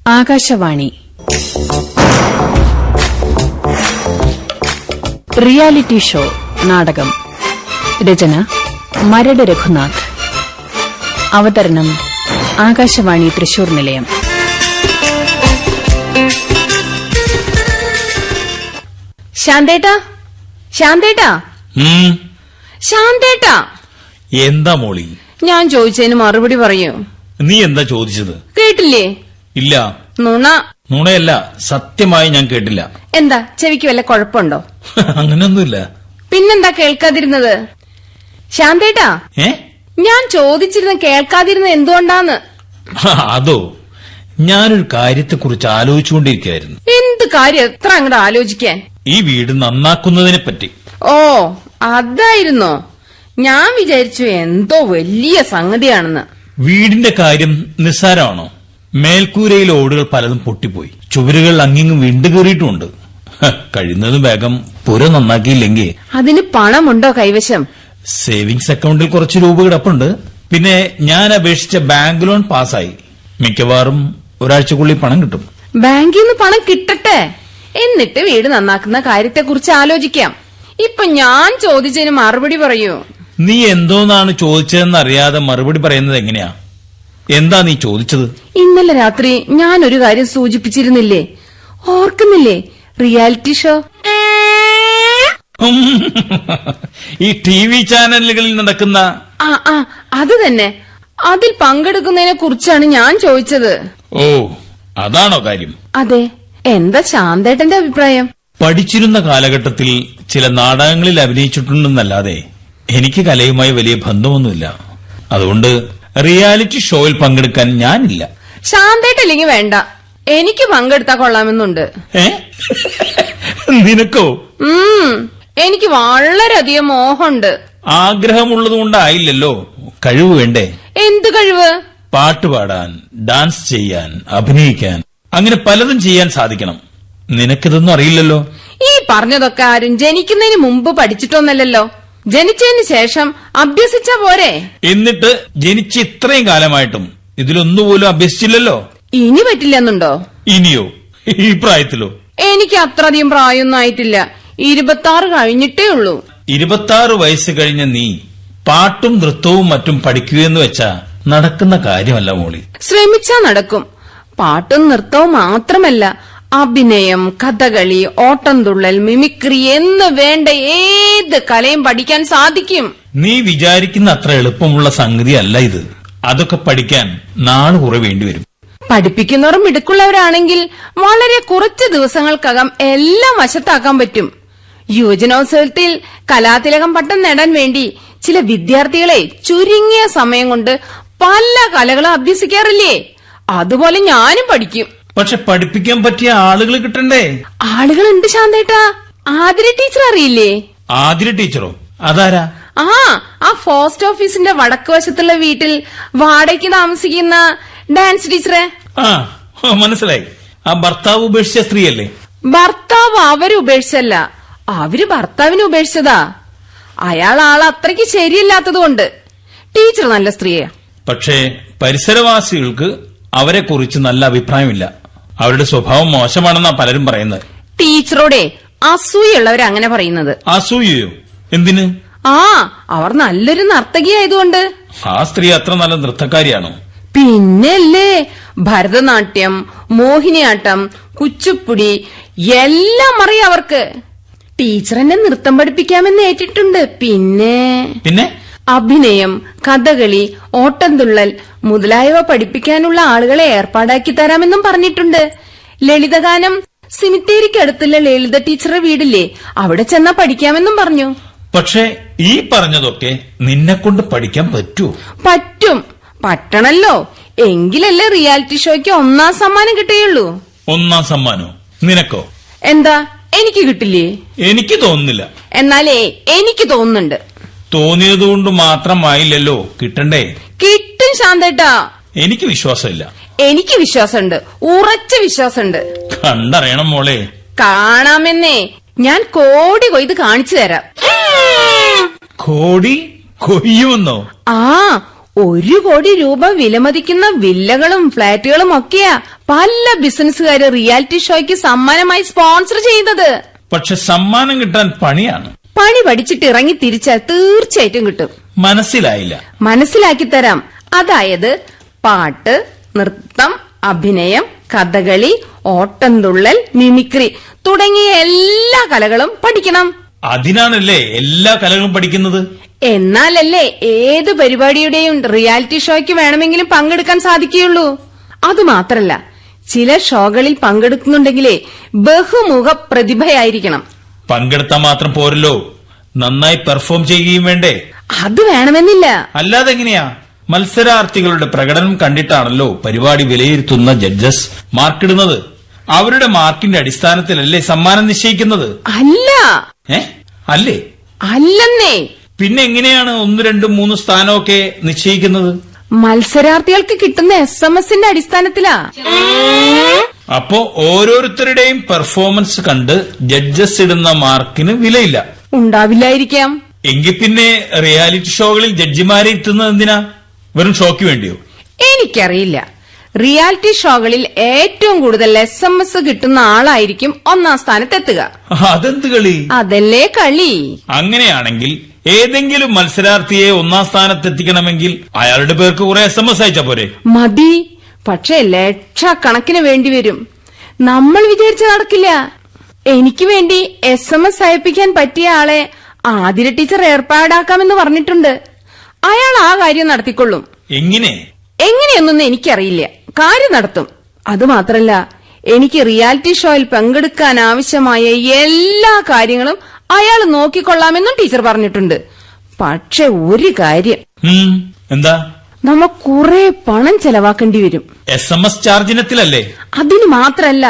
Akashvani reality show നാടകം. രചന മരട് രഘുനാഥ്. അവതരണം ആകാശവാണി തൃശൂർ നിലയം. ശാന്തേട്ടാ, ശാന്തേട്ടാ, ശാന്തേട്ടാ. എന്താ മോളി? ഞാൻ ചോദിച്ചതിന് മറുപടി പറയൂ. നീ എന്താ ചോദിച്ചത്? കേട്ടില്ലേ? ഇല്ല. നുണ. നുണയല്ല, സത്യമായി ഞാൻ കേട്ടില്ല. എന്താ, ചെവിക്ക് വല്ല കുഴപ്പമുണ്ടോ? അങ്ങനൊന്നുമില്ല. പിന്നെന്താ കേൾക്കാതിരുന്നത്? ശാന്തേട്ടാ, ഞാൻ ചോദിച്ചിരുന്ന കേൾക്കാതിരുന്നത് എന്തുകൊണ്ടാന്ന്? അതോ, ഞാനൊരു കാര്യത്തെക്കുറിച്ച് ആലോചിച്ചുകൊണ്ടിരിക്കുകയായിരുന്നു. എന്ത് കാര്യം എത്ര അങ്ങോട്ട് ആലോചിക്കാൻ? ഈ വീട് നന്നാക്കുന്നതിനെ പറ്റി. ഓ, അതായിരുന്നോ? ഞാൻ വിചാരിച്ചു എന്തോ വലിയ സംഗതിയാണെന്ന്. വീടിന്റെ കാര്യം നിസ്സാരമാണോ? മേൽക്കൂരയിലെ ഓടുകൾ പലതും പൊട്ടിപ്പോയി, ചുവരുകൾ അങ്ങിങ്ങും വിണ്ടുകീറിയിട്ടുമുണ്ട്. കഴിയുന്നതും വേഗം പുര നന്നാക്കിയില്ലെങ്കിൽ. അതിന് പണമുണ്ടോ കൈവശം? സേവിങ്സ് അക്കൗണ്ടിൽ കുറച്ച് രൂപ കിടപ്പുണ്ട്. പിന്നെ ഞാൻ അപേക്ഷിച്ച ബാങ്ക് ലോൺ പാസ്സായി. മിക്കവാറും ഒരാഴ്ചക്കുള്ളിൽ പണം കിട്ടും. ബാങ്കിൽ നിന്ന് പണം കിട്ടട്ടെ, എന്നിട്ട് വീട് നന്നാക്കുന്ന കാര്യത്തെക്കുറിച്ച് ആലോചിക്കാം. ഇപ്പൊ ഞാൻ ചോദിച്ചതിന് മറുപടി പറയൂ. നീ എന്തോന്നാണ് ചോദിച്ചതെന്ന് അറിയാതെ മറുപടി പറയുന്നത് എങ്ങനെയാ? എന്താ നീ ചോദിച്ചത്? ഇന്നലെ രാത്രി ഞാൻ ഒരു കാര്യം സൂചിപ്പിച്ചിരുന്നില്ലേ? ഓർക്കുന്നില്ലേ? Reality show. ഈ TV ചാനലുകളിൽ നടക്കുന്ന അത് തന്നെ. അതിൽ പങ്കെടുക്കുന്നതിനെ കുറിച്ചാണ് ഞാൻ ചോദിച്ചത്. ഓ, അതാണോ കാര്യം? അതെ. എന്താ ശാന്തേട്ടന്റെ അഭിപ്രായം? പഠിച്ചിരുന്ന കാലഘട്ടത്തിൽ ചില നാടകങ്ങളിൽ അഭിനയിച്ചിട്ടുണ്ടെന്നല്ലാതെ എനിക്ക് കലയുമായി വലിയ ബന്ധമൊന്നുമില്ല. അതുകൊണ്ട് റിയാലിറ്റി ഷോയിൽ പങ്കെടുക്കാൻ ഞാനില്ല. ശാന്തേട്ടല്ലെങ്കിൽ വേണ്ട, എനിക്ക് പങ്കെടുത്താ കൊള്ളാമെന്നുണ്ട്. നിനക്കോ? എനിക്ക് വളരെയധികം മോഹമുണ്ട്. ആഗ്രഹമുള്ളതുകൊണ്ടായില്ലല്ലോ, കഴിവ് വേണ്ടേ? എന്ത് കഴിവ്? പാട്ട് പാടാൻ, ഡാൻസ് ചെയ്യാൻ, അഭിനയിക്കാൻ, അങ്ങനെ പലതും ചെയ്യാൻ സാധിക്കണം. നിനക്കിതൊന്നും അറിയില്ലല്ലോ. ഈ പറഞ്ഞതൊക്കെ ആരും ജനിക്കുന്നതിന് മുമ്പ് പഠിച്ചിട്ടൊന്നല്ലോ. ജനിച്ചതിന് ശേഷം അഭ്യസിച്ചാ പോരെ? എന്നിട്ട് ജനിച്ച് ഇത്രയും കാലമായിട്ടും ഇതിലൊന്നുപോലും അഭ്യസിച്ചില്ലല്ലോ. ഇനി പറ്റില്ലെന്നുണ്ടോ? ഇനിയോ? ഈ പ്രായത്തിലോ? എനിക്ക് അത്രയധികം പ്രായമൊന്നും ആയിട്ടില്ല. 26 കഴിഞ്ഞിട്ടേ ഉള്ളൂ. 26 വയസ്സ് കഴിഞ്ഞ നീ പാട്ടും നൃത്തവും മറ്റും പഠിക്കുകയെന്ന് വെച്ചാ നടക്കുന്ന കാര്യമല്ല മോളി. ശ്രമിച്ചാ നടക്കും. പാട്ടും നൃത്തവും മാത്രമല്ല, അഭിനയം, കഥകളി, ഓട്ടംതുള്ളൽ, മിമിക്രി എന്ന് വേണ്ട ഏത് കലയും പഠിക്കാൻ സാധിക്കും. നീ വിചാരിക്കുന്ന അത്ര എളുപ്പമുള്ള സംഗതിയല്ല ഇത്. അതൊക്കെ പഠിക്കാൻ നാള് കുറെ വേണ്ടിവരും. പഠിപ്പിക്കുന്നവർ മിടുക്കുള്ളവരാണെങ്കിൽ വളരെ കുറച്ച് ദിവസങ്ങൾക്കകം എല്ലാം വശത്താക്കാൻ പറ്റും. യുവജനോത്സവത്തിൽ കലാതിലകം പട്ടം നേടാൻ വേണ്ടി ചില വിദ്യാർത്ഥികളെ ചുരുങ്ങിയ സമയം കൊണ്ട് പല കലകളും അഭ്യസിക്കാറില്ലേ? അതുപോലെ ഞാനും പഠിക്കും. പക്ഷെ പഠിപ്പിക്കാൻ പറ്റിയ ആളുകൾ കിട്ടണ്ടേ? ആളുകളുണ്ട് ശാന്തേട്ടാ. ആതിര ടീച്ചർ അറിയില്ലേ? ആതിര ടീച്ചറോ? അതാരാ? ആ പോസ്റ്റ് ഓഫീസിന്റെ വടക്ക് വശത്തുള്ള വീട്ടിൽ വാടകയ്ക്ക് താമസിക്കുന്ന ഡാൻസ് ടീച്ചറെ. മനസ്സിലായി. ആ ഭർത്താവ് ഉപേക്ഷിച്ച സ്ത്രീയല്ലേ? ഭർത്താവ് അവര് ഉപേക്ഷിച്ചല്ല, അവര് ഭർത്താവിനെ ഉപേക്ഷിച്ചതാ. അയാൾ അത്രയ്ക്ക് ശരിയല്ലാത്തതുകൊണ്ട്. ടീച്ചർ നല്ല സ്ത്രീയാ. പക്ഷേ പരിസരവാസികൾക്ക് അവരെ കുറിച്ച് നല്ല അഭിപ്രായമില്ല. അവരുടെ സ്വഭാവം മോശമാണെന്നാ പലരും പറയുന്നത്. ടീച്ചറോടെ അസൂയുള്ളവരങ്ങനെ പറയുന്നത്. അസൂയയോ? എന്തിന്? അവർ നല്ലൊരു നർത്തകിയായതുകൊണ്ട്. ആ സ്ത്രീ അത്ര നല്ല നൃത്തക്കാരിയാണോ? പിന്നല്ലേ. ഭരതനാട്യം, മോഹിനിയാട്ടം, കുച്ചിപ്പുടി എല്ലാം അറിയാം അവർക്ക്. ടീച്ചർ എന്നെ നൃത്തം പഠിപ്പിക്കാമെന്ന് ഏറ്റിട്ടുണ്ട്. പിന്നെ അഭിനയം, കഥകളി, ഓട്ടംതുള്ളൽ മുതലായവ പഠിപ്പിക്കാനുള്ള ആളുകളെ ഏർപ്പാടാക്കി തരാമെന്നും പറഞ്ഞിട്ടുണ്ട്. ലളിതഗാനം സിമിത്തേരിക്കടുത്തുള്ള ലളിത ടീച്ചറുടെ വീടില്ലേ, അവിടെ ചെന്നാ പഠിക്കാമെന്നും പറഞ്ഞു. പക്ഷേ ഈ പറഞ്ഞതൊക്കെ നിന്നെക്കൊണ്ട് പഠിക്കാൻ പറ്റൂ? പറ്റും. പറ്റണല്ലോ. എങ്കിലല്ലേ റിയാലിറ്റി ഷോയ്ക്ക് 1ാം സമ്മാനം കിട്ടുകയുള്ളൂ. 1ാം സമ്മാനോ? നിനക്കോ? എന്താ, എനിക്ക് കിട്ടില്ലേ? എനിക്ക് തോന്നുന്നില്ല. എന്നാലേ എനിക്ക് തോന്നുന്നുണ്ട്. തോന്നിയതുകൊണ്ട് മാത്രമായില്ലല്ലോ കിട്ടണ്ടേ? കിട്ടും ശാന്തേട്ടാ. എനിക്ക് വിശ്വാസമില്ല. എനിക്ക് വിശ്വാസമുണ്ട്, ഉറച്ച വിശ്വാസമുണ്ട്. കണ്ടറിയണം മോളെ. കാണാമെന്നേ. ഞാൻ കോടി കൊയ്ത് കാണിച്ചു തരാം. കോടി കൊയ്യുമെന്നോ? 1 കോടി രൂപ വിലമതിക്കുന്ന വില്ലകളും ഫ്ളാറ്റുകളും ഒക്കെയാ പല ബിസിനസ്സുകാര് റിയാലിറ്റി ഷോയ്ക്ക് സമ്മാനമായി സ്പോൺസർ ചെയ്യുന്നത്. പക്ഷെ സമ്മാനം കിട്ടാൻ പണിയാണ്. പണി പഠിച്ചിട്ട് ഇറങ്ങി തിരിച്ചാൽ തീർച്ചയായിട്ടും കിട്ടും. മനസ്സിലായില്ല. മനസ്സിലാക്കി തരാം. അതായത് പാട്ട്, നൃത്തം, അഭിനയം, കഥകളി, ഓട്ടംതുള്ളൽ, മിമിക്രി തുടങ്ങിയ എല്ലാ കലകളും പഠിക്കണം. അതിനാണല്ലേ എല്ലാ കലകളും പഠിക്കുന്നത്. എന്നാലല്ലേ ഏത് പരിപാടിയുടെയും റിയാലിറ്റി ഷോയ്ക്ക് വേണമെങ്കിലും പങ്കെടുക്കാൻ സാധിക്കുകയുള്ളൂ. അതുമാത്രല്ല, ചില ഷോകളിൽ പങ്കെടുക്കുന്നുണ്ടെങ്കിലേ ബഹുമുഖ പ്രതിഭയായിരിക്കണം. പങ്കെടുത്താൽ മാത്രം പോരല്ലോ, നന്നായി പെർഫോം ചെയ്യുകയും വേണ്ടേ? അത് വേണമെന്നില്ല. അല്ലാതെ എങ്ങനെയാ? മത്സരാർത്ഥികളുടെ പ്രകടനം കണ്ടിട്ടാണല്ലോ പരിപാടി വിലയിരുത്തുന്ന ജഡ്ജസ് മാർക്കിടുന്നത്. അവരുടെ മാർക്കിന്റെ അടിസ്ഥാനത്തിലല്ലേ സമ്മാനം നിശ്ചയിക്കുന്നത്? അല്ല. അല്ലേ? അല്ലെന്നേ. പിന്നെ എങ്ങനെയാണ് 1, 2, 3 സ്ഥാനമൊക്കെ നിശ്ചയിക്കുന്നത്? മത്സരാർത്ഥികൾക്ക് കിട്ടുന്ന SMS-ന്റെ അടിസ്ഥാനത്തിലാ. അപ്പോ ഓരോരുത്തരുടെയും പെർഫോമൻസ് കണ്ട് ജഡ്ജസ് ഇടുന്ന മാർക്കിന് വിലയില്ല. ഉണ്ടാവില്ലായിരിക്കാം. എങ്കിൽ പിന്നെ റിയാലിറ്റി ഷോകളിൽ ജഡ്ജിമാരെ എത്തുന്നത് എന്തിനാ? വെറും ഷോയ്ക്ക് വേണ്ടിയോ? എനിക്കറിയില്ല. റിയാലിറ്റി ഷോകളിൽ ഏറ്റവും കൂടുതൽ SMS കിട്ടുന്ന ആളായിരിക്കും 1ാം സ്ഥാനത്തെത്തുക. അതെന്ത് കളി? അതല്ലേ കളി. അങ്ങനെയാണെങ്കിൽ ഏതെങ്കിലും മത്സരാർത്ഥിയെ 1ാം സ്ഥാനത്തെത്തിക്കണമെങ്കിൽ അയാളുടെ പേർക്ക് കുറെ SMS അയച്ചാ പോരെ? മതി. പക്ഷെ ലക്ഷക്കണക്കിന് വേണ്ടിവരും. നമ്മൾ വിചാരിച്ച നടക്കില്ല. എനിക്ക് വേണ്ടി SMS അയപ്പിക്കാൻ പറ്റിയ ആളെ ആതിര ടീച്ചർ ഏർപ്പാടാക്കാമെന്ന് പറഞ്ഞിട്ടുണ്ട്. അയാൾ ആ കാര്യം നടത്തിക്കൊള്ളും. എങ്ങനെയൊന്നും എനിക്കറിയില്ല. കാര്യം നടത്തും. അതുമാത്രല്ല, എനിക്ക് റിയാലിറ്റി ഷോയിൽ പങ്കെടുക്കാൻ ആവശ്യമായ എല്ലാ കാര്യങ്ങളും അയാൾ നോക്കിക്കൊള്ളാമെന്നും ടീച്ചർ പറഞ്ഞിട്ടുണ്ട്. പക്ഷെ ഒരു കാര്യം. എന്താ? നമ്മ കുറെ പണം ചെലവാക്കേണ്ടി വരും. SMS ചാർജിനത്തിലല്ലേ? അതിന് മാത്രല്ല,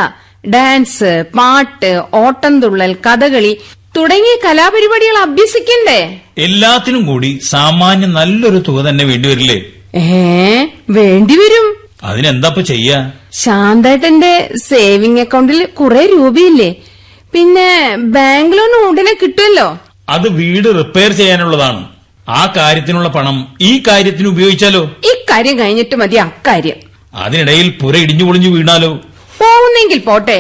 ഡാൻസ്, പാട്ട്, ഓട്ടംതുള്ളൽ, കഥകളി തുടങ്ങിയ കലാപരിപാടികൾ അഭ്യസിക്കണ്ടേ? എല്ലാത്തിനും കൂടി സാമാന്യം നല്ലൊരു തുക തന്നെ വേണ്ടിവരില്ലേ? വേണ്ടിവരും. അതിനെന്താ ചെയ്യാ? ശാന്തേട്ടന്റെ സേവിംഗ് അക്കൗണ്ടിൽ കുറെ രൂപയില്ലേ? പിന്നെ ബാങ്ക് ലോൺ ഉടനെ കിട്ടുമല്ലോ. അത് വീട് റിപ്പയർ ചെയ്യാനുള്ളതാണ്. ആ കാര്യത്തിനുള്ള പണം ഈ കാര്യത്തിന് ഉപയോഗിച്ചാലോ? ഇക്കാര്യം കഴിഞ്ഞിട്ട് മതി അക്കാര്യം. അതിനിടയിൽ പുര ഇടിഞ്ഞു പൊളിഞ്ഞു വീണാലോ? പോകുന്നെങ്കിൽ പോട്ടെ.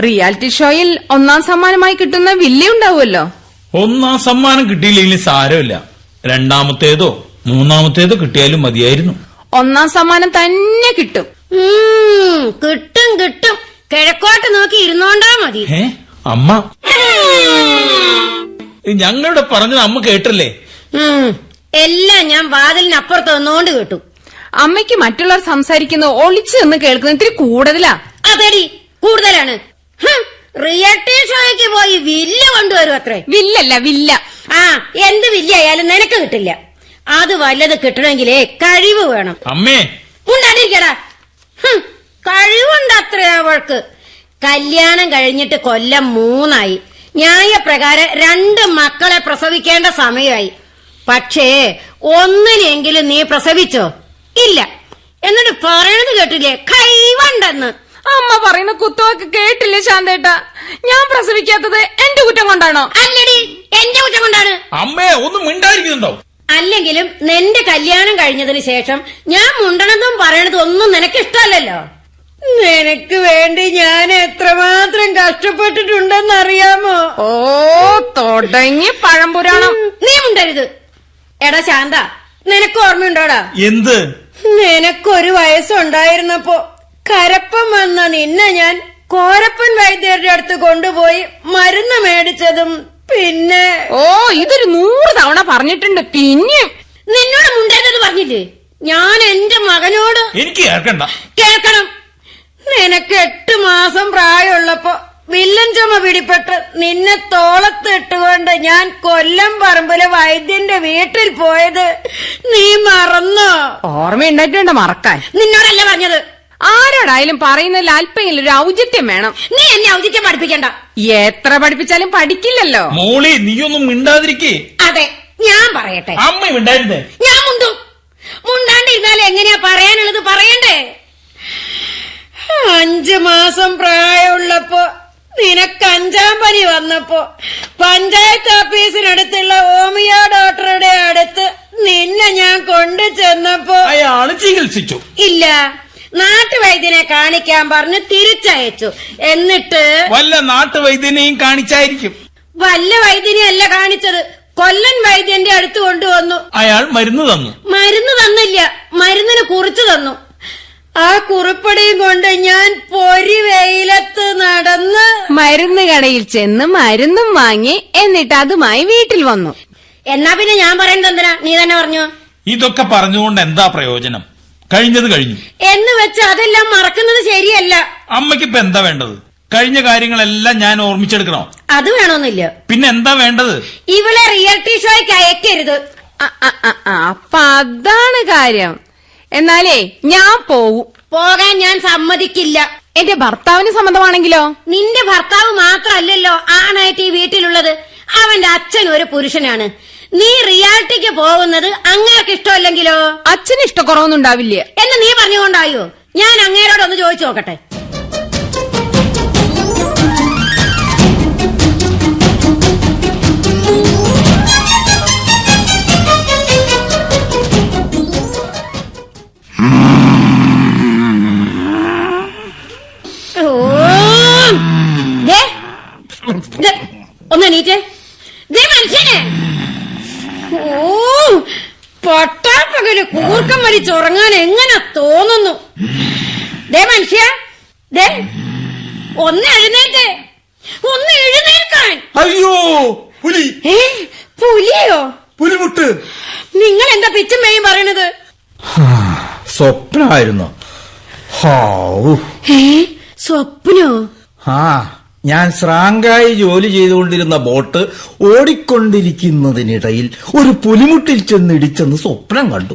റിയാലിറ്റി ഷോയിൽ 1ാം സമ്മാനമായി കിട്ടുന്ന വില്ലയുണ്ടാവുമല്ലോ. 1ാം സമ്മാനം കിട്ടിയില്ലെങ്കിൽ സാരമില്ല. 2ാമത്തേതോ 3ാമത്തേതോ കിട്ടിയാലും മതിയായിരുന്നു. 1ാം സമ്മാനം തന്നെ കിട്ടും. കിട്ടും കിട്ടും. കിഴക്കോട്ട് നോക്കി ഇരുന്നോണ്ടാ മതി. അമ്മ, ഞങ്ങളുടെ പറഞ്ഞത് അമ്മ കേട്ടല്ലേ? എല്ലാം ഞാൻ വാതിലിനപ്പുറത്ത് നിന്നോണ്ട് കേട്ടു. അമ്മയ്ക്ക് മറ്റുള്ളവർ സംസാരിക്കുന്നത് ഒളിച്ചു നിന്ന് കേൾക്കുന്നത് ഇത്തിരി കൂടുതലാ. അതെടി, കൂടുതലാണ്. റിയാലിറ്റി ഷോയ്ക്ക് പോയി വില്ല കൊണ്ടുവരും അത്രേ. വില്ലല്ല, വില്ല. എന്ത് വില്ല ആയാലും നിനക്ക് കിട്ടില്ല. അത് വല്ലത് കിട്ടണമെങ്കിലേ കഴിവ് വേണം. അമ്മേ, ഉണ്ടാണ്ടിരിക്കടാ. കഴിവുണ്ട് അത്രേ അവൾക്ക്. കല്യാണം കഴിഞ്ഞിട്ട് കൊല്ലം 3ആയി. ന്യായപ്രകാരം 2 മക്കളെ പ്രസവിക്കേണ്ട സമയമായി. പക്ഷേ ഒന്നിനെങ്കിലും നീ പ്രസവിച്ചോ? ഇല്ല. എന്നിട്ട് പറയണത് കേട്ടില്ലേ, കഴിവുണ്ടെന്ന്. അമ്മ പറയുന്ന കുത്തുവാക്ക് കേട്ടില്ലേ ശാന്തേട്ടാ? ഞാൻ പ്രസവിക്കാത്തത് എന്റെ കുറ്റം കൊണ്ടാണോ? അല്ലടി, എന്റെ കുറ്റം കൊണ്ടാണ്. അമ്മേ, ഒന്നും മിണ്ടായിരിക്കുന്നുണ്ടോ? അല്ലെങ്കിലും നിന്റെ കല്യാണം കഴിഞ്ഞതിന് ശേഷം ഞാൻ മുണ്ടണതും പറയണതും ഒന്നും നിനക്ക് ഇഷ്ടമല്ലല്ലോ. നിനക്ക് വേണ്ടി ഞാൻ എത്രമാത്രം കഷ്ടപ്പെട്ടിട്ടുണ്ടെന്നറിയാമോ? തുടങ്ങി പഴംപുരാണം. നീ മുണ്ടരുത്. എടാ ശാന്ത, നിനക്ക് ഓർമ്മയുണ്ടോടാ? എന്ത്? നിനക്കൊരു വയസ്സുണ്ടായിരുന്നപ്പോ കരപ്പം വന്ന നിന്നെ ഞാൻ കോരപ്പൻ വൈദ്യരുടെ അടുത്ത് കൊണ്ടുപോയി മരുന്ന് മേടിച്ചതും പിന്നെ ഇതൊരു 100 തവണ പറഞ്ഞിട്ടുണ്ട്. പിന്നെയും നിന്നോട് മുണ്ടരുത് പറഞ്ഞില്ലേ? ഞാൻ എന്റെ മകനോട്. എനിക്ക് കേൾക്കണം. നിനക്ക് 8 മാസം പ്രായമുള്ളപ്പോ വില്ലൻ ചുമ പിടിപ്പെട്ട് നിന്നെ തോളത്തിട്ടുകൊണ്ട് ഞാൻ കൊല്ലം പറമ്പിലെ വൈദ്യന്റെ വീട്ടിൽ പോയത് നീ മറന്നോ? ഓർമ്മയുണ്ടായിട്ടുണ്ട് മറക്കാൻ. നിന്നോടല്ല പറഞ്ഞത്. ആരോടായാലും പറയുന്നതിൽ അല്പമെങ്കിലും ഒരു ഔചിത്യം വേണം. നീ എന്നെ ഔചിത്യം പഠിപ്പിക്കണ്ട. എത്ര പഠിപ്പിച്ചാലും പഠിക്കില്ലല്ലോ. മോളി, നീയൊന്നും മിണ്ടാതിരിക്കേ. അതെ, ഞാൻ പറയട്ടെ. അമ്മ മിണ്ടായിരുന്നേ. ഞാൻ മുണ്ടും. മുണ്ടാണ്ടിരുന്നാലും എങ്ങനെയാ പറയാനുള്ളത് പറയണ്ടേ? 5 മാസം പ്രായമുള്ളപ്പോ നിനക്ക് 5ാം പനി വന്നപ്പോ പഞ്ചായത്ത് ഓഫീസിനടുത്തുള്ള ഹോമിയോ ഡോക്ടറുടെ അടുത്ത് നിന്നെ ഞാൻ കൊണ്ടു ചെന്നപ്പോ അയാള് ചികിത്സിച്ചു. ഇല്ല, നാട്ടുവൈദ്യനെ കാണിക്കാൻ പറഞ്ഞ് തിരിച്ചയച്ചു. എന്നിട്ട് വല്ല നാട്ടുവൈദ്യനെയും കാണിച്ചായിരിക്കും. വല്ല വൈദ്യനെ അല്ല കാണിച്ചത്, കൊല്ലൻ വൈദ്യന്റെ അടുത്ത് കൊണ്ടുവന്നു. അയാൾ മരുന്ന് തന്നു. മരുന്ന് തന്നില്ല, മരുന്നിന് കുറിച്ചു തന്നു. ആ കുറിപ്പടിയും കൊണ്ട് ഞാൻ പൊരി വെയിലത്ത് നടന്ന് മരുന്ന് കടയിൽ ചെന്ന് മരുന്നും വാങ്ങി, എന്നിട്ട് അതുമായി വീട്ടിൽ വന്നു. എന്നാ പിന്നെ ഞാൻ പറയുന്നത് എന്തിനാ? നീ തന്നെ പറഞ്ഞു. ഇതൊക്കെ പറഞ്ഞുകൊണ്ട് എന്താ പ്രയോജനം? കഴിഞ്ഞത് കഴിഞ്ഞു എന്ന് വെച്ച് അതെല്ലാം മറക്കുന്നത് ശരിയല്ല. അമ്മയ്ക്കിപ്പോ എന്താ വേണ്ടത്? കഴിഞ്ഞ കാര്യങ്ങളെല്ലാം ഞാൻ ഓർമ്മിച്ചെടുക്കണോ? അത് വേണമെന്നില്ല. പിന്നെ എന്താ വേണ്ടത്? ഇവളെ റിയാലിറ്റി ഷോയ്ക്ക് അയക്കരുത്. അപ്പൊ അതാണ് കാര്യം. എന്നാലേ ഞാൻ പോവും. പോകാൻ ഞാൻ സമ്മതിക്കില്ല. എന്റെ ഭർത്താവിന് സമ്മതമാണെങ്കിലോ? നിന്റെ ഭർത്താവ് മാത്രമല്ലല്ലോ ആണായിട്ട് ഈ വീട്ടിലുള്ളത്. അവന്റെ അച്ഛൻ ഒരു പുരുഷനാണ്. നീ റിയാലിറ്റിക്ക് പോകുന്നത് അങ്ങേർക്ക് ഇഷ്ടമല്ലെങ്കിലോ? അച്ഛന് ഇഷ്ടക്കുറവൊന്നും ഉണ്ടാവില്ല എന്ന് നീ പറഞ്ഞുകൊണ്ടായോ? ഞാൻ അങ്ങേരോടൊന്ന് ചോദിച്ചു നോക്കട്ടെ. ഒന്ന് എണീറ്റേ. മനുഷ്യനെ പട്ടാപ്പകല് കൂർക്കം വലിച്ചുറങ്ങാൻ എങ്ങനെ തോന്നുന്നു? മനുഷ്യ, ഒന്ന് എഴുന്നേറ്റേ, ഒന്ന് എഴുന്നേൽക്കാൻ. അയ്യോ, പുലി! പുലിയോ? പുലിമുട്ട്! നിങ്ങൾ എന്താ പിച്ചും മേയും പറയണത്? സ്വപ്നമായിരുന്നു. സ്വപ്നോ? ഞാൻ ശ്രാങ്കായി ജോലി ചെയ്തുകൊണ്ടിരുന്ന ബോട്ട് ഓടിക്കൊണ്ടിരിക്കുന്നതിനിടയിൽ ഒരു പുലിമുട്ടിൽ ചെന്നിടിച്ചെന്ന് സ്വപ്നം കണ്ടു.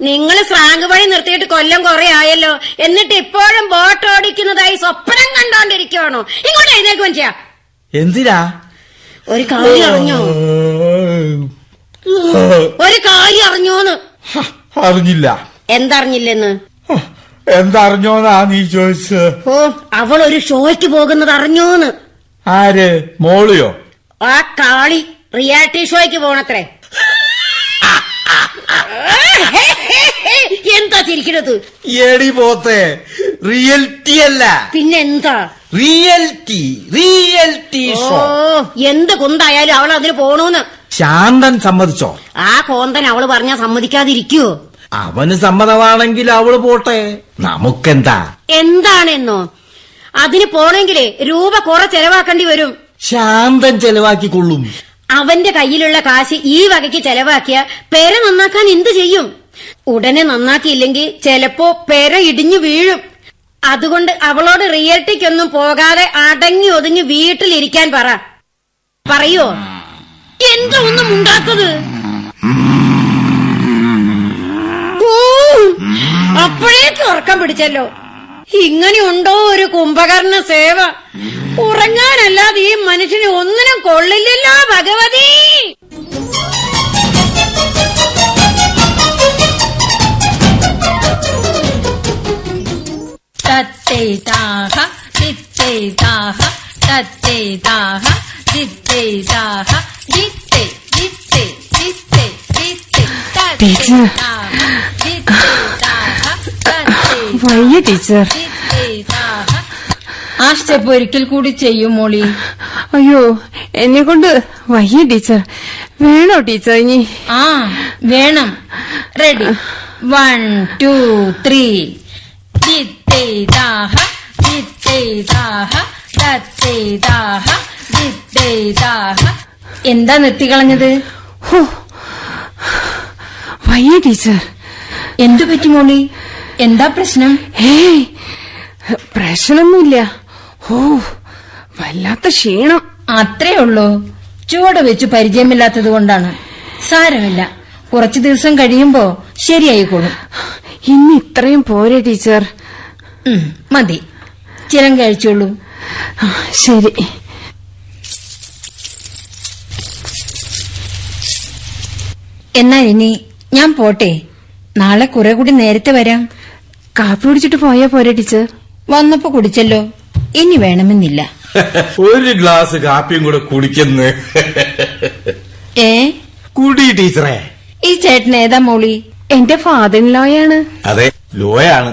നിങ്ങൾ ശ്രാങ്ക് പണി നിർത്തിയിട്ട് കൊല്ലം കുറെ ആയല്ലോ, എന്നിട്ട് ഇപ്പോഴും ബോട്ട് ഓടിക്കുന്നതായി സ്വപ്നം കണ്ടോണ്ടിരിക്കുവാണോ? ഇങ്ങോട്ട് എഴുന്നേക്ക് മനുഷ്യ. എന്തിനാ? ഒരു കാര്യം അറിഞ്ഞോ? ഒരു കാര്യം അറിഞ്ഞോന്ന്? അറിഞ്ഞില്ല. എന്തറിഞ്ഞില്ലെന്ന്? എന്തറിഞ്ഞോന്നാ നീ ചോദിച്ചത്? അവൾ ഒരു ഷോയ്ക്ക് പോകുന്നത് അറിഞ്ഞോന്ന്. ആര്? മോളിയോ? ആ കാളി റിയാലിറ്റി ഷോയ്ക്ക് പോണത്രേ. എന്താ ചിരിക്കണത്? എടി പോത്തെ, റിയൽറ്റി അല്ല. പിന്നെന്താ? Realty show. എന്ത് കുന്തായാലും അവൾ അതിന് പോണൂന്ന്. ശാന്തൻ സമ്മതിച്ചോ? ആ കോന്തൻ അവള് പറഞ്ഞാ സമ്മതിക്കാതിരിക്കുവോ? അവന് സമ്മതമാണെങ്കിൽ അവള് പോട്ടെ, നമുക്കെന്താ? എന്താണെന്നോ? അതിന് പോണെങ്കിലേ രൂപ കുറെ ചെലവാക്കേണ്ടി വരും. ശാന്തൻ ചെലവാക്കിക്കൊള്ളും. അവന്റെ കയ്യിലുള്ള കാശ് ഈ വകയ്ക്ക് ചെലവാക്കിയ പെര നന്നാക്കാൻ എന്ത് ചെയ്യും? ഉടനെ നന്നാക്കിയില്ലെങ്കിൽ ചിലപ്പോ പെര ഇടിഞ്ഞു വീഴും. അതുകൊണ്ട് അവളോട് റിയൽറ്റിക്കൊന്നും പോകാതെ അടങ്ങി ഒതുങ്ങി വീട്ടിലിരിക്കാൻ പറയോ? എന്താ ഒന്നും ഉണ്ടാത്തത്? അപ്പോഴേക്ക് ഉറക്കം പിടിച്ചല്ലോ. ഇങ്ങനെയുണ്ടോ ഒരു കുംഭകർണ സേവ? ഉറങ്ങാനല്ലാതെ ഈ മനുഷ്യന് ഒന്നിനും കൊള്ളില്ലല്ലോ ഭഗവതി. തത്തേതാഹ ദിത്തേതാഹ തത്തേതാഹ ദിത്തേതാഹ ദിത്തേ ദിത്തേ ദിത്തേ ദിത്തേ തത്തേതാഹ ദിത്തേതാഹ തത്തേതാഹ വയ്യ ടീച്ചർ. ദിത്തേതാഹ. ആ സ്റ്റെപ്പ് ഒരിക്കൽ കൂടി ചെയ്യും മോളി. അയ്യോ, എന്നെ കൊണ്ട് വയ്യ ടീച്ചർ. വേണോ ടീച്ചർ ഇനി? ആ വേണം. റെഡി? 1 2 3. ദിത്തേതാഹ ദിത്തേതാഹ തത്തേതാഹ ദിത്തേതാഹ. എന്താ നിർത്തിക്കളഞ്ഞത്? വയ്യ ടീച്ചർ. എന്തു പറ്റി മോളി? എന്താ പ്രശ്നം? ഏയ്, പ്രശ്നമൊന്നുമില്ല. വല്ലാത്ത ക്ഷീണം. അത്രേ ഉള്ളൂ. ചുവട് വെച്ച് പരിചയമില്ലാത്തത് കൊണ്ടാണ്. സാരമില്ല, കുറച്ചു ദിവസം കഴിയുമ്പോ ശരിയായിക്കോളും. ഇന്ന് ഇത്രയും പോരെ ടീച്ചർ? മതി, ചിരം കഴിച്ചോളൂ. ശരി. എന്നാ ഇനി ഞാൻ പോട്ടെ. നാളെ കുറെ കൂടി നേരത്തെ വരാം. കാപ്പി കുടിച്ചിട്ട് പോയാ പോരെ ടീച്ചർ? വന്നപ്പോ കുടിച്ചല്ലോ, ഇനി വേണമെന്നില്ല. ഒരു ഗ്ലാസ് കാപ്പിയും കൂടെ കുടിക്കുന്നു. കുടി ടീച്ചറെ. ഈ ചേട്ടൻ ഏതാ മോളി? എന്റെ ഫാദർ ഇൻ ലോയാണ്. അതെ, ലോയാണ്.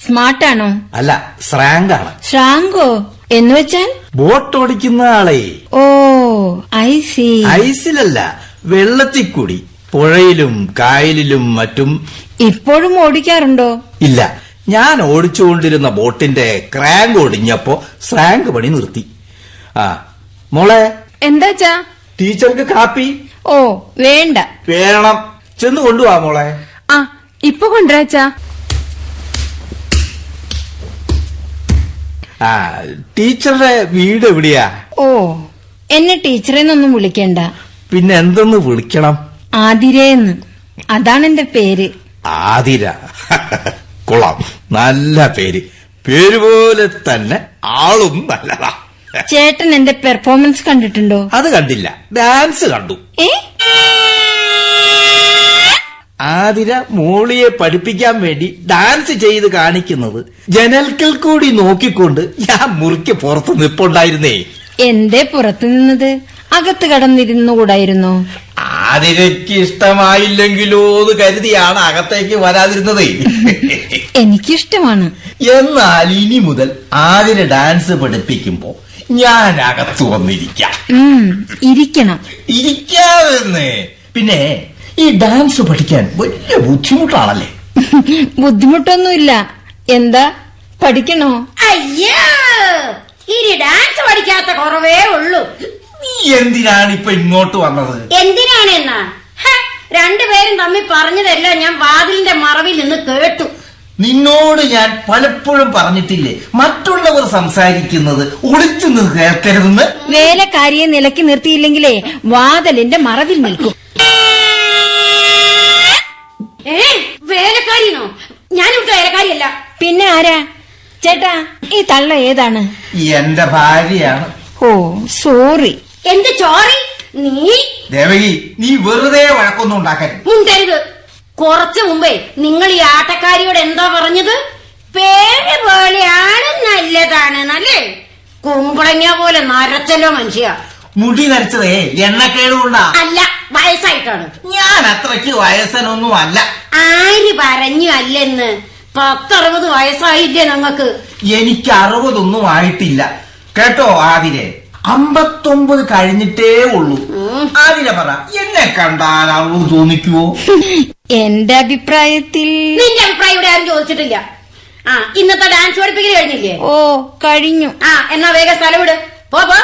സ്മാർട്ടാണോ? അല്ല, സ്രാങ്കാണ്. ശ്രാങ്കോ എന്ന് വെച്ചാൽ? ബോട്ട് ഓടിക്കുന്ന ആളെ. ഓ ഐ സി. ഐസിലല്ല, വെള്ളത്തിൽ കൂടി പുഴയിലും കായലിലും മറ്റും. ഇപ്പോഴും ഓടിക്കാറുണ്ടോ? ഇല്ല, ഞാൻ ഓടിച്ചുകൊണ്ടിരുന്ന ബോട്ടിന്റെ ക്രാങ്ക് ഒടിഞ്ഞപ്പോ സ്രാങ്ക് പണി നിർത്തി. ആ മോളെ, എന്താച്ചാ? ടീച്ചർക്ക് കാപ്പി. ഓ വേണ്ട. വേണം, ചെന്ന് കൊണ്ടുപോവാ മോളെ. ആ ഇപ്പൊ കൊണ്ടുവരാച്ചാ. ആ ടീച്ചറുടെ വീട് എവിടെയാ? ഓ എന്നെ ടീച്ചറെന്നൊന്നും വിളിക്കണ്ട. പിന്നെ എന്തെന്ന് വിളിക്കണം? ആതിരേന്ന്, അതാണ് എന്റെ പേര്. ആതിര. കൊള്ളാം, നല്ല പേര്. പേര് പോലെ തന്നെ ആളും നല്ലതാ. ചേട്ടൻ എന്റെ പെർഫോമൻസ് കണ്ടിട്ടുണ്ടോ? അത് കണ്ടില്ല, ഡാൻസ് കണ്ടു. ഏ ആതിര മോളിയെ പഠിപ്പിക്കാൻ വേണ്ടി ഡാൻസ് ചെയ്ത് കാണിക്കുന്നത് ജനൽക്കൽ കൂടി നോക്കിക്കൊണ്ട് ഞാൻ മുറിക്ക് പുറത്ത് നിൽപ്പുണ്ടായിരുന്നേ. എന്തേ പുറത്തു നിന്നത്? അകത്ത് കടന്നിരുന്നുകൂടായിരുന്നോ? ആതിരയ്ക്ക് ഇഷ്ടമായില്ലെങ്കിലോ എന്ന് കരുതിയാണ് അകത്തേക്ക് വരാതിരുന്നത്. എനിക്കിഷ്ടമാണ്. എന്നാൽ ഇനി മുതൽ ആതിര ഡാൻസ് പഠിപ്പിക്കുമ്പോ ഞാൻ അകത്ത് വന്നിരിക്കാം. ഇരിക്കണം. ഇരിക്കാമെന്ന്. പിന്നെ ഈ ഡാൻസ് പഠിക്കാൻ വലിയ ബുദ്ധിമുട്ടാണല്ലേ? ബുദ്ധിമുട്ടൊന്നുമില്ല. എന്താ, പഠിക്കണോ? അയ്യോ, ഇനി ഡാൻസ് പഠിക്കാത്ത കുറവേ ഉള്ളൂ. നീ എന്തിനാണ് ഇപ്പൊ ഇങ്ങോട്ട് വന്നത്? എന്തിനാണെന്നാ? രണ്ടുപേരും തമ്മിൽ പറഞ്ഞതെല്ലാം ഞാൻ വാതിലിന്റെ മറവിൽ നിന്ന് കേട്ടു. നിന്നോട് ഞാൻ പലപ്പോഴും പറഞ്ഞിട്ടില്ലേ, മറ്റുള്ളവർ സംസാരിക്കുന്നത് ഒളിച്ചു നിന്ന് കേൾക്കരുതെന്ന്? വേലക്കാരിയെ നിലയ്ക്ക് നിർത്തിയില്ലെങ്കിലേ വാതിലിന്റെ മറവിൽ നിൽക്കും. വേലക്കാരിനോ? ഞാനിവിടുത്തെ വേലക്കാരിയല്ല. പിന്നെ ആരാ? ചേട്ടാ, ഈ തള്ള ഏതാണ്? എന്റെ ഭാര്യയാണ്. ഓ സോറി. എന്ത് ചോറി? നീ ദേവകി, നീ വെറുതെ വഴക്കൊന്നും ഉണ്ടാക്കരുത്. മുണ്ടരുത്. കുറച്ചു മുമ്പേ നിങ്ങൾ ഈ ആട്ടക്കാരിയോട് എന്താ പറഞ്ഞത്? പേര് പോലെയാണ്, നല്ലതാണ് നല്ലേ. കുമ്പളങ്ങ പോലെ നരച്ചല്ലോ മനുഷ്യ. മുടി നരച്ചതേ എണ്ണക്കേടുകൊണ്ടാ. അല്ല, വയസ്സായിട്ടാണ്. ഞാൻ അത്രയ്ക്ക് വയസ്സനൊന്നും അല്ല. ആര് പറഞ്ഞു അല്ലെന്ന്? 10-60 വയസ്സായില്ലേ ഞങ്ങക്ക്? എനിക്ക് 60 ആയിട്ടില്ല കേട്ടോ ആതിരെ. 59 കഴിഞ്ഞിട്ടേ ഉള്ളൂ. ആതിര പറ, എന്നെ കണ്ടാൽ അവള് തോന്നിക്കുവോ? എന്റെ അഭിപ്രായത്തിൽ. നിന്റെ അഭിപ്രായം ഇവിടെ ആരും ചോദിച്ചിട്ടില്ല. ആ ഇന്നത്തെ ഡാൻസ് പഠിപ്പിക്കൽ കഴിഞ്ഞില്ലേ? ഓ കഴിഞ്ഞു. ആ എന്നാ വേഗം സ്ഥലം വിട്. പോ പോ.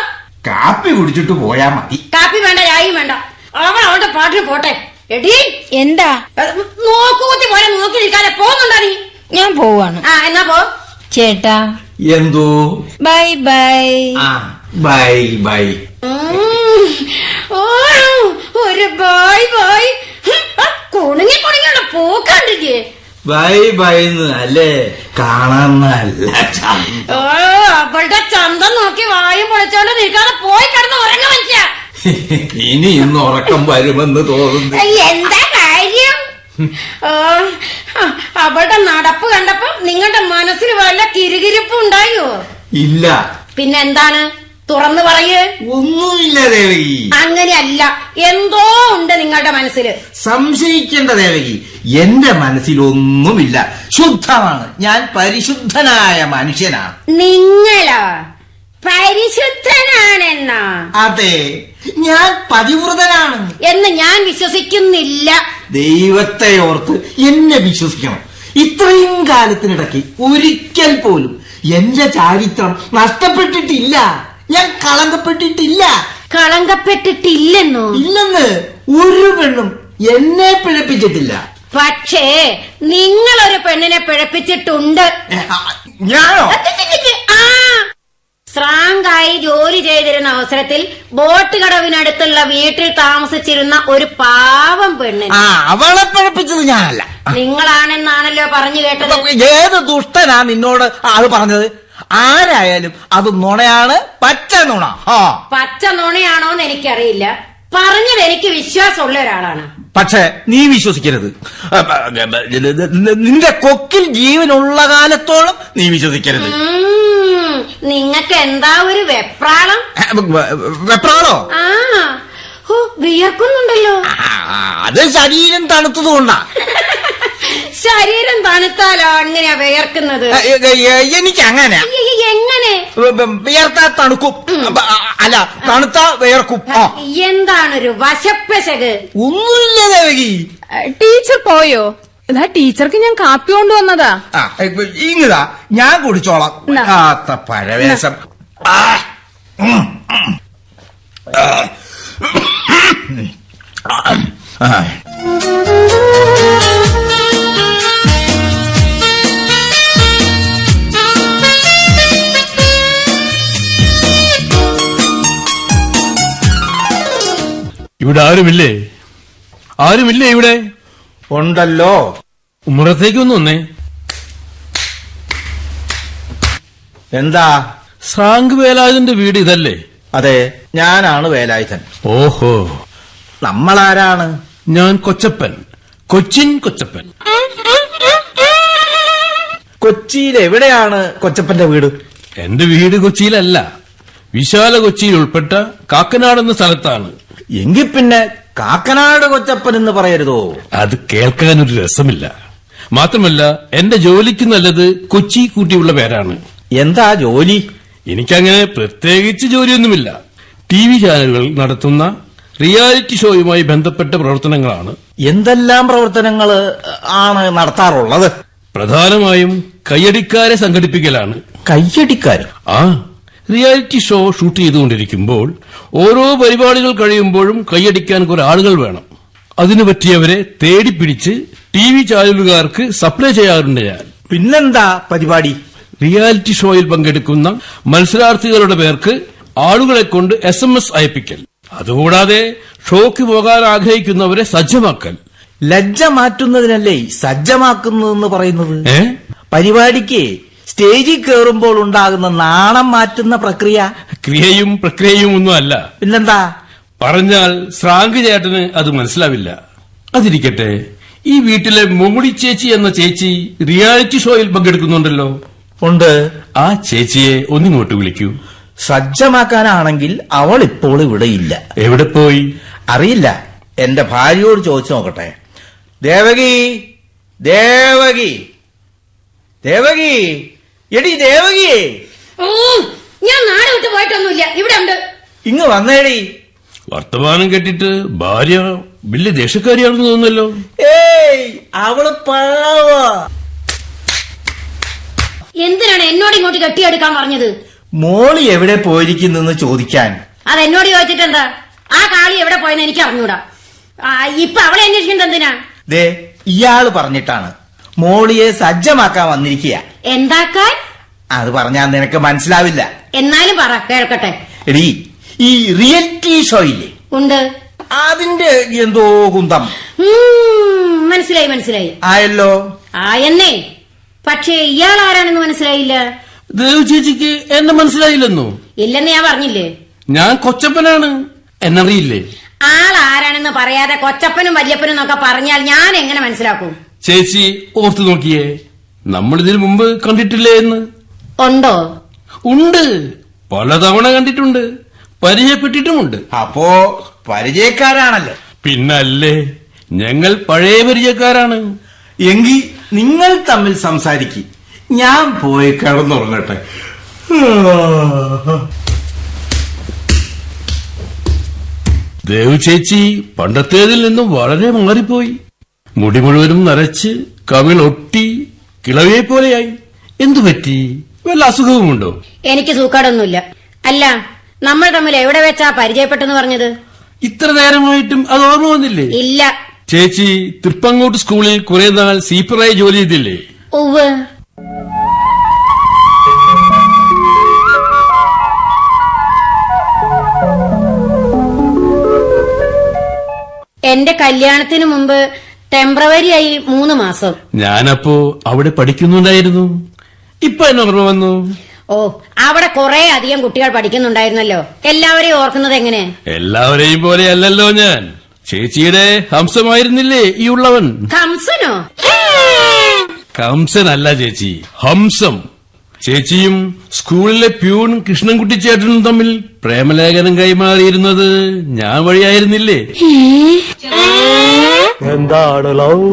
കാപ്പി കുടിച്ചിട്ട് പോയാ മതി. കാപ്പി വേണ്ട, ചായയും വേണ്ട. അവളുടെ പാട്ടിന് പോട്ടെ. എടി എന്താ? നോക്കൂത്തി പോലെ നോക്കി നിൽക്കാതെ പോകുന്നുണ്ടോ നീ? ഞാൻ പോവാണ്. ആ എന്നാ പോ. ചേട്ടാ എന്തോ? Bye bye. ആ ബൈ ബൈ. ഒരു ബൈ ബൈ. കുണുങ്ങി കുണുങ്ങിയുള്ള പോക്കണ്ടില്ലേ? ബൈ ബൈ അല്ലേ, കാണാൻ നല്ല ഓ അവളുടെ ചന്തം നോക്കി വായും പൊളിച്ചോണ്ട് നിൽക്കാതെ പോയി കിടന്ന് ഉറങ്ങ മനുഷ്യ. ഇനി ഇന്ന് ഉറക്കം വരുമെന്ന് തോന്നുന്നു. എന്താ കാര്യം? അവളുടെ നടപ്പ് കണ്ടപ്പോ നിങ്ങളുടെ മനസ്സിൽ വല്ല കിരുകിരിപ്പും ഉണ്ടായോ? ഇല്ല. പിന്നെന്താണ്? തുറന്നു പറയ്. ഒന്നുമില്ല ദേവകി. അങ്ങനെയല്ല, എന്തോ ഉണ്ട് നിങ്ങളുടെ മനസ്സിൽ. സംശയിക്കേണ്ട ദേവകി, എന്റെ മനസ്സിലൊന്നുമില്ല. ശുദ്ധമാണ്. ഞാൻ പരിശുദ്ധനായ മനുഷ്യനാണ്. നിങ്ങളോ പരിശുദ്ധനാണെന്നാ? അതെ, ഞാൻ പതിവ്രതനാണ് എന്ന് ഞാൻ വിശ്വസിക്കുന്നില്ല. ദൈവത്തെ ഓർത്ത് എന്നെ വിശ്വസിക്കണം. ഇത്രയും കാലത്തിനിടയ്ക്ക് ഒരിക്കൽ പോലും എന്റെ ചാരിത്രം നഷ്ടപ്പെട്ടിട്ടില്ല. ഞാൻ കളങ്കപ്പെട്ടിട്ടില്ല. കളങ്കപ്പെട്ടിട്ടില്ലെന്നോ? ഇല്ലെന്ന് ഒരു പെണ്ണും എന്നെ പിഴപ്പിച്ചിട്ടില്ല. പക്ഷേ നിങ്ങളൊരു പെണ്ണിനെ പിഴപ്പിച്ചിട്ടുണ്ട്. ഞാനോ? ആ സ്രാങ്കായി ജോലി ചെയ്തിരുന്ന അവസരത്തിൽ ബോട്ട് കടവിനടുത്തുള്ള വീട്ടിൽ താമസിച്ചിരുന്ന ഒരു പാവം പെണ്ണിന്. ആ അവളെ പിഴപ്പിച്ചത് ഞാനല്ല, നിങ്ങളാണെന്നാണല്ലോ പറഞ്ഞു കേട്ടത്. ഏത് ദുഷ്ടനാ നിന്നോട് അത് പറഞ്ഞത്? ആരായാലും അത് നുണയാണ്, പച്ച നുണ. പച്ച നുണയാണോന്ന് എനിക്കറിയില്ല. പറഞ്ഞത് എനിക്ക് വിശ്വാസമുള്ള ഒരാളാണ്. പക്ഷെ നീ വിശ്വസിക്കരുത്. നിന്റെ കൊക്കിൽ ജീവനുള്ള കാലത്തോളം നീ വിശ്വസിക്കരുത്. നിങ്ങക്ക് എന്താ ഒരു വെപ്രാളം? വെപ്രാളോ? ആ വിയർക്കുന്നുണ്ടല്ലോ. അത് ശരീരം തണുത്തതുകൊണ്ടാ. ശരീരം തണുത്താലോ അങ്ങനെയാ വിയർക്കുന്നത്. എനിക്ക് അങ്ങനെ എങ്ങനെ വിയർത്താ തണുക്കും, അല്ല തണുത്താ വിയർക്കും. എന്താണൊരു വശപ്പശക്? ഒന്നുമില്ല ദേവകി. ടീച്ചർ പോയോ? ഇതാ ടീച്ചർക്ക് ഞാൻ കാപ്പി കൊണ്ടുവന്നതാ. ഇങ്ങതാ ഞാൻ കുടിച്ചോളാം. എന്നാ. പരവേശം. ഇവിടെ ആരുമില്ലേ? ആരുമില്ലേ ഇവിടെ? ഉണ്ടല്ലോ. ഉമ്മറത്തേക്കൊന്നു വന്നേ. എന്താ? ശ്രാങ്ക് വേലായുധന്റെ വീട് ഇതല്ലേ? അതെ, ഞാനാണ് വേലായുധൻ. ഓഹോ, നമ്മളാരാണ്? ഞാൻ കൊച്ചപ്പൻ, കൊച്ചിൻ കൊച്ചപ്പൻ. കൊച്ചിയിൽ എവിടെയാണ് കൊച്ചപ്പന്റെ വീട്? എന്റെ വീട് കൊച്ചിയിലല്ല, വിശാല കൊച്ചിയിൽ ഉൾപ്പെട്ട കാക്കനാട് എന്ന സ്ഥലത്താണ്. എങ്കിൽ പിന്നെ കാക്കനാട് കൊച്ചപ്പൻ എന്ന് പറയരുതോ? അത് കേൾക്കാനൊരു രസമില്ല. മാത്രമല്ല എന്റെ ജോലിക്ക് നല്ലത് കൊച്ചി കൂട്ടിയുള്ള പേരാണ്. എന്താ ജോലി? എനിക്കങ്ങനെ പ്രത്യേകിച്ച് ജോലിയൊന്നുമില്ല. TV ചാനലുകൾ നടത്തുന്ന റിയാലിറ്റി ഷോയുമായി ബന്ധപ്പെട്ട പ്രവർത്തനങ്ങളാണ്. എന്തെല്ലാം പ്രവർത്തനങ്ങൾ ആണ് നടത്താറുള്ളത്? പ്രധാനമായും കയ്യടിക്കാരെ സംഘടിപ്പിക്കലാണ്. കയ്യടിക്കാരോ? ആ, റിയാലിറ്റി ഷോ ഷൂട്ട് ചെയ്തുകൊണ്ടിരിക്കുമ്പോൾ ഓരോ പരിപാടികൾ കഴിയുമ്പോഴും കൈയടിക്കാൻ കുറെ ആളുകൾ വേണം. അതിനു പറ്റിയവരെ തേടിപ്പിടിച്ച് TV ചാനലുകാർക്ക് സപ്ലൈ ചെയ്യാറുണ്ട് ഞാൻ. പിന്നെന്താ പരിപാടി? റിയാലിറ്റി ഷോയിൽ പങ്കെടുക്കുന്ന മത്സരാർത്ഥികളുടെ പേർക്ക് ആളുകളെ കൊണ്ട് SMS അയപ്പിക്കൽ. അതുകൂടാതെ ഷോക്ക് പോകാൻ ആഗ്രഹിക്കുന്നവരെ സജ്ജമാക്കൽ. ലജ്ജ മാറ്റുന്നതിനല്ലേ സജ്ജമാക്കുന്നതെന്ന് പറയുന്നത്? ഏ? പരിപാടിക്ക് സ്റ്റേജിൽ കയറുമ്പോൾ ഉണ്ടാകുന്ന നാണം മാറ്റുന്ന പ്രക്രിയ. ക്രിയയും പ്രക്രിയയും ഒന്നും അല്ല. പിന്നെന്താ? പറഞ്ഞാൽ ശ്രാങ്ക് ചേട്ടന് അത് മനസ്സിലാവില്ല. അതിരിക്കട്ടെ, ഈ വീട്ടിലെ മോടി ചേച്ചി എന്ന ചേച്ചി റിയാലിറ്റി ഷോയിൽ പങ്കെടുക്കുന്നുണ്ടല്ലോ. ഉണ്ട്. ആ ചേച്ചിയെ ഒന്നിങ്ങോട്ട് വിളിക്കൂ. സജ്ജമാക്കാനാണെങ്കിൽ അവൾ ഇപ്പോൾ ഇവിടെ ഇല്ല. എവിടെ പോയി? അറിയില്ല. എന്റെ ഭാര്യയോട് ചോദിച്ചു നോക്കട്ടെ. ദേവകി, ദേവകി, ദേവകി, എടി ദേവകിയേ, ഞാൻ നാട് വിട്ട് പോയിട്ടൊന്നുമില്ല, ഇവിടെ ഉണ്ട്. ഇങ്ങ് വന്നേടി. വർത്തമാനം കേട്ടിട്ട് ഭാര്യ വലിയ ദേഷ്യക്കാരിയാണെന്ന് തോന്നുന്നല്ലോ. ഏയ്, അവള് പാവ. എന്തിനാണ് എന്നോട് ഇങ്ങോട്ട് കെട്ടിയെടുക്കാൻ പറഞ്ഞത്? മോളി എവിടെ പോയിരിക്കുന്നെന്ന് ചോദിക്കാൻ. അത് എന്നോട് ചോദിച്ചിട്ടെന്താ? ആ കാളി എവിടെ പോയെന്ന് എനിക്ക് അറിഞ്ഞൂടാ. ഇപ്പൊ അവളെ അന്വേഷിക്കുന്നത് എന്തിനാ? ദേ, ഇയാള് പറഞ്ഞിട്ടാണ് മോളിയെ സജ്ജമാക്കാൻ വന്നിരിക്കുക. എന്താക്കാൻ? അത് പറഞ്ഞാൽ നിനക്ക് മനസ്സിലാവില്ല. എന്നാലും പറ, കേൾക്കട്ടെ. എടി, ഈ റിയാലിറ്റി ഷോ ഇല്ലേ, ഉണ്ട്. അതിന്റെ എന്തോ കുന്തം. മനസ്സിലായി മനസ്സിലായി. ആയല്ലോ. എന്നേ, പക്ഷേ ഇയാൾ ആരാണെന്ന് മനസ്സിലായില്ല. ദേവ ചേച്ചിക്ക് എന്നെ മനസ്സിലായില്ലെന്നോ? ഇല്ലെന്ന് ഞാൻ പറഞ്ഞില്ലേ. ഞാൻ കൊച്ചപ്പനാണ്, എന്നറിയില്ലേ? ആൾ ആരാണെന്ന് പറയാതെ കൊച്ചപ്പനും വല്യപ്പനും എന്നൊക്കെ പറഞ്ഞാൽ ഞാൻ എങ്ങനെ മനസ്സിലാക്കും? ചേച്ചി ഓർത്തു നോക്കിയേ, നമ്മളിതിനു മുമ്പ് കണ്ടിട്ടില്ലേ എന്ന്? ഉണ്ടോ? ഉണ്ട്, പലതവണ കണ്ടിട്ടുണ്ട്, പരിചയപ്പെട്ടിട്ടുമുണ്ട്. അപ്പോ പരിചയക്കാരാണല്ലോ. പിന്നല്ലേ, ഞങ്ങൾ പഴയ പരിചയക്കാരാണ്. എങ്കിൽ നിങ്ങൾ തമ്മിൽ സംസാരിക്കും, ഞാൻ പോയി കിടന്നുറങ്ങട്ടെ. ദേവു ചേച്ചി പണ്ടത്തേതിൽ നിന്നും വളരെ മാറിപ്പോയി. മുടി മുഴുവനും നരച്ച് കവിളൊട്ടി കിളവിയെ പോലെയായി. എന്തുപറ്റി? വല്ല അസുഖവുമുണ്ടോ? എനിക്ക് സൂക്കാടൊന്നുമില്ല. അല്ല, നമ്മൾ തമ്മിൽ എവിടെ വെച്ചാ പരിചയപ്പെട്ടെന്ന് പറഞ്ഞത്? ഇത്ര നേരമായിട്ടും അത് ഓർമ്മ വന്നില്ലേ? ഇല്ല. ചേച്ചി തൃപ്പങ്ങോട്ട് സ്കൂളിൽ കുറെ നാൾ സീപ്പറായി ജോലി ചെയ്തില്ലേ? ഉവ്വ്. എന്റെ കല്യാണത്തിന് മുമ്പ് ടെമ്പറവറി ആയി 3 മാസം. ഞാനപ്പോ അവിടെ പഠിക്കുന്നുണ്ടായിരുന്നു. ഇപ്പൊ എന്നെ ഓർമ്മ വന്നു. ഓ, അവിടെ കുറെ അധികം കുട്ടികൾ പഠിക്കുന്നുണ്ടായിരുന്നല്ലോ. എല്ലാവരെയും ഓർക്കുന്നത് എങ്ങനെ? എല്ലാവരെയും പോലെ അല്ലല്ലോ ഞാൻ. ചേച്ചിയുടെ ഹംസമായിരുന്നില്ലേ ഈ ഉള്ളവൻ? കംസനോ? കംസനല്ല ചേച്ചി, ഹംസം. ചേച്ചിയും സ്കൂളിലെ പ്യൂൺ കൃഷ്ണൻകുട്ടി ചേട്ടനും തമ്മിൽ പ്രേമലേഖനം കൈമാറിയിരുന്നത് ഞാൻ വഴിയായിരുന്നില്ലേ? എന്താണ് ലവ്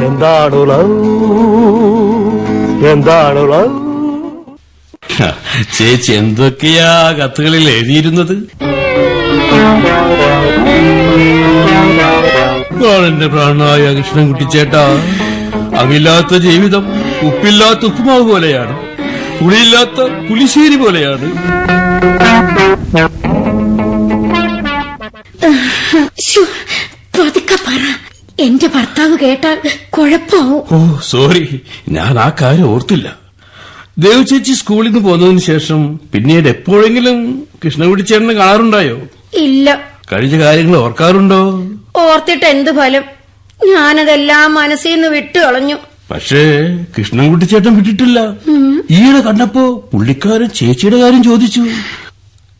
എന്താണു ലവ്, എന്താണു ലവ്? ചേച്ചി എന്തൊക്കെയാ കത്തുകളിൽ എഴുതിയിരുന്നത്? എന്റെ പ്രാണനായ കൃഷ്ണൻകുട്ടി ചേട്ടാ, അങ്ങില്ലാത്ത ജീവിതം ഉപ്പില്ലാത്ത ഉപ്പുമാവ് പോലെയാണ്, പുളിയില്ലാത്ത പുളിശ്ശേരി പോലെയാണ്. പതുക്കെ പറ, എന്റെ ഭർത്താവ് കേട്ടാൽ കുഴപ്പമാവും. ഓ സോറി, ഞാൻ ആ കാര്യം ഓർത്തില്ല. ദേവ് ചേച്ചി സ്കൂളിൽ നിന്ന് പോന്നതിന് ശേഷം പിന്നീട് എപ്പോഴെങ്കിലും കൃഷ്ണൻകുട്ടി ചേട്ടനെ കാണാറുണ്ടായോ? ഇല്ല. കഴിഞ്ഞ കാര്യങ്ങൾ ഓർക്കാറുണ്ടോ? ഓർത്തിട്ട് എന്ത് ഫലം, ഞാനതെല്ലാം മനസ്സിൽ നിന്ന് വിട്ടു കളഞ്ഞു. പക്ഷേ കൃഷ്ണൻകുട്ടി ചേട്ടൻ വിട്ടിട്ടില്ല. ഈയിടെ കണ്ടപ്പോ പുള്ളിക്കാരൻ ചേച്ചിയുടെ കാര്യം ചോദിച്ചു.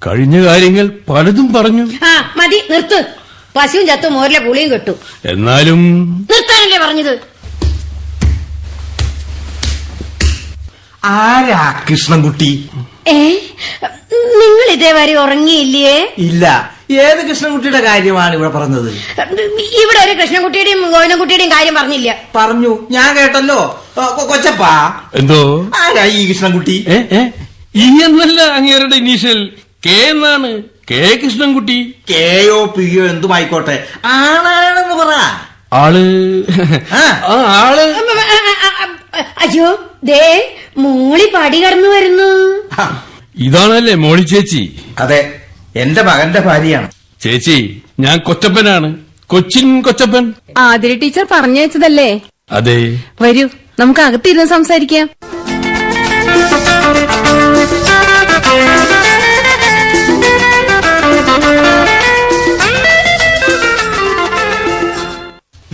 കഴിഞ്ഞ കാര്യങ്ങൾ പലതും പറഞ്ഞു. ആ മതി, നിർത്ത്. പശുവും ചത്തു മോരിലെ പുളിയും കെട്ടു. എന്നാലും നിർത്താനല്ലേ പറഞ്ഞത്? ആരാ കൃഷ്ണൻകുട്ടി? നിങ്ങൾ ഇതേവരെ ഉറങ്ങിയില്ലേ? ഇല്ല. ഏത് കൃഷ്ണൻകുട്ടിയുടെ കാര്യമാണ് ഇവിടെ പറഞ്ഞത്? ഇവിടെ ഒരു കൃഷ്ണൻകുട്ടിയുടെയും ഗോവിന്ദൻകുട്ടിയുടെയും കാര്യം പറഞ്ഞില്ല. പറഞ്ഞു, ഞാൻ കേട്ടല്ലോ. കൊച്ചപ്പാ, എന്തോ ആരാ ഈ കൃഷ്ണൻകുട്ടി? ഈ എന്നല്ല അങ്ങേരുടെ ഇനീഷ്യൽ, കെ എന്നാണ്. കെ കൃഷ്ണൻകുട്ടി. കെയോ പിയോ എന്തുമായിക്കോട്ടെ, ആളാണെന്ന് പറ. ആള് ആള് അയ്യോ, ദേ മോളി പടി കടന്നു വരുന്നു. ഇതാണല്ലേ മോളി ചേച്ചി? അതെ, എന്റെ മകന്റെ ഭാര്യയാണ്. ചേച്ചി, ഞാൻ കൊച്ചപ്പനാണ്, കൊച്ചിൻ കൊച്ചപ്പൻ. ആതിര ടീച്ചർ പറഞ്ഞയച്ചതല്ലേ? അതെ. വരൂ, നമുക്ക് അകത്തിരുന്ന് സംസാരിക്കാം.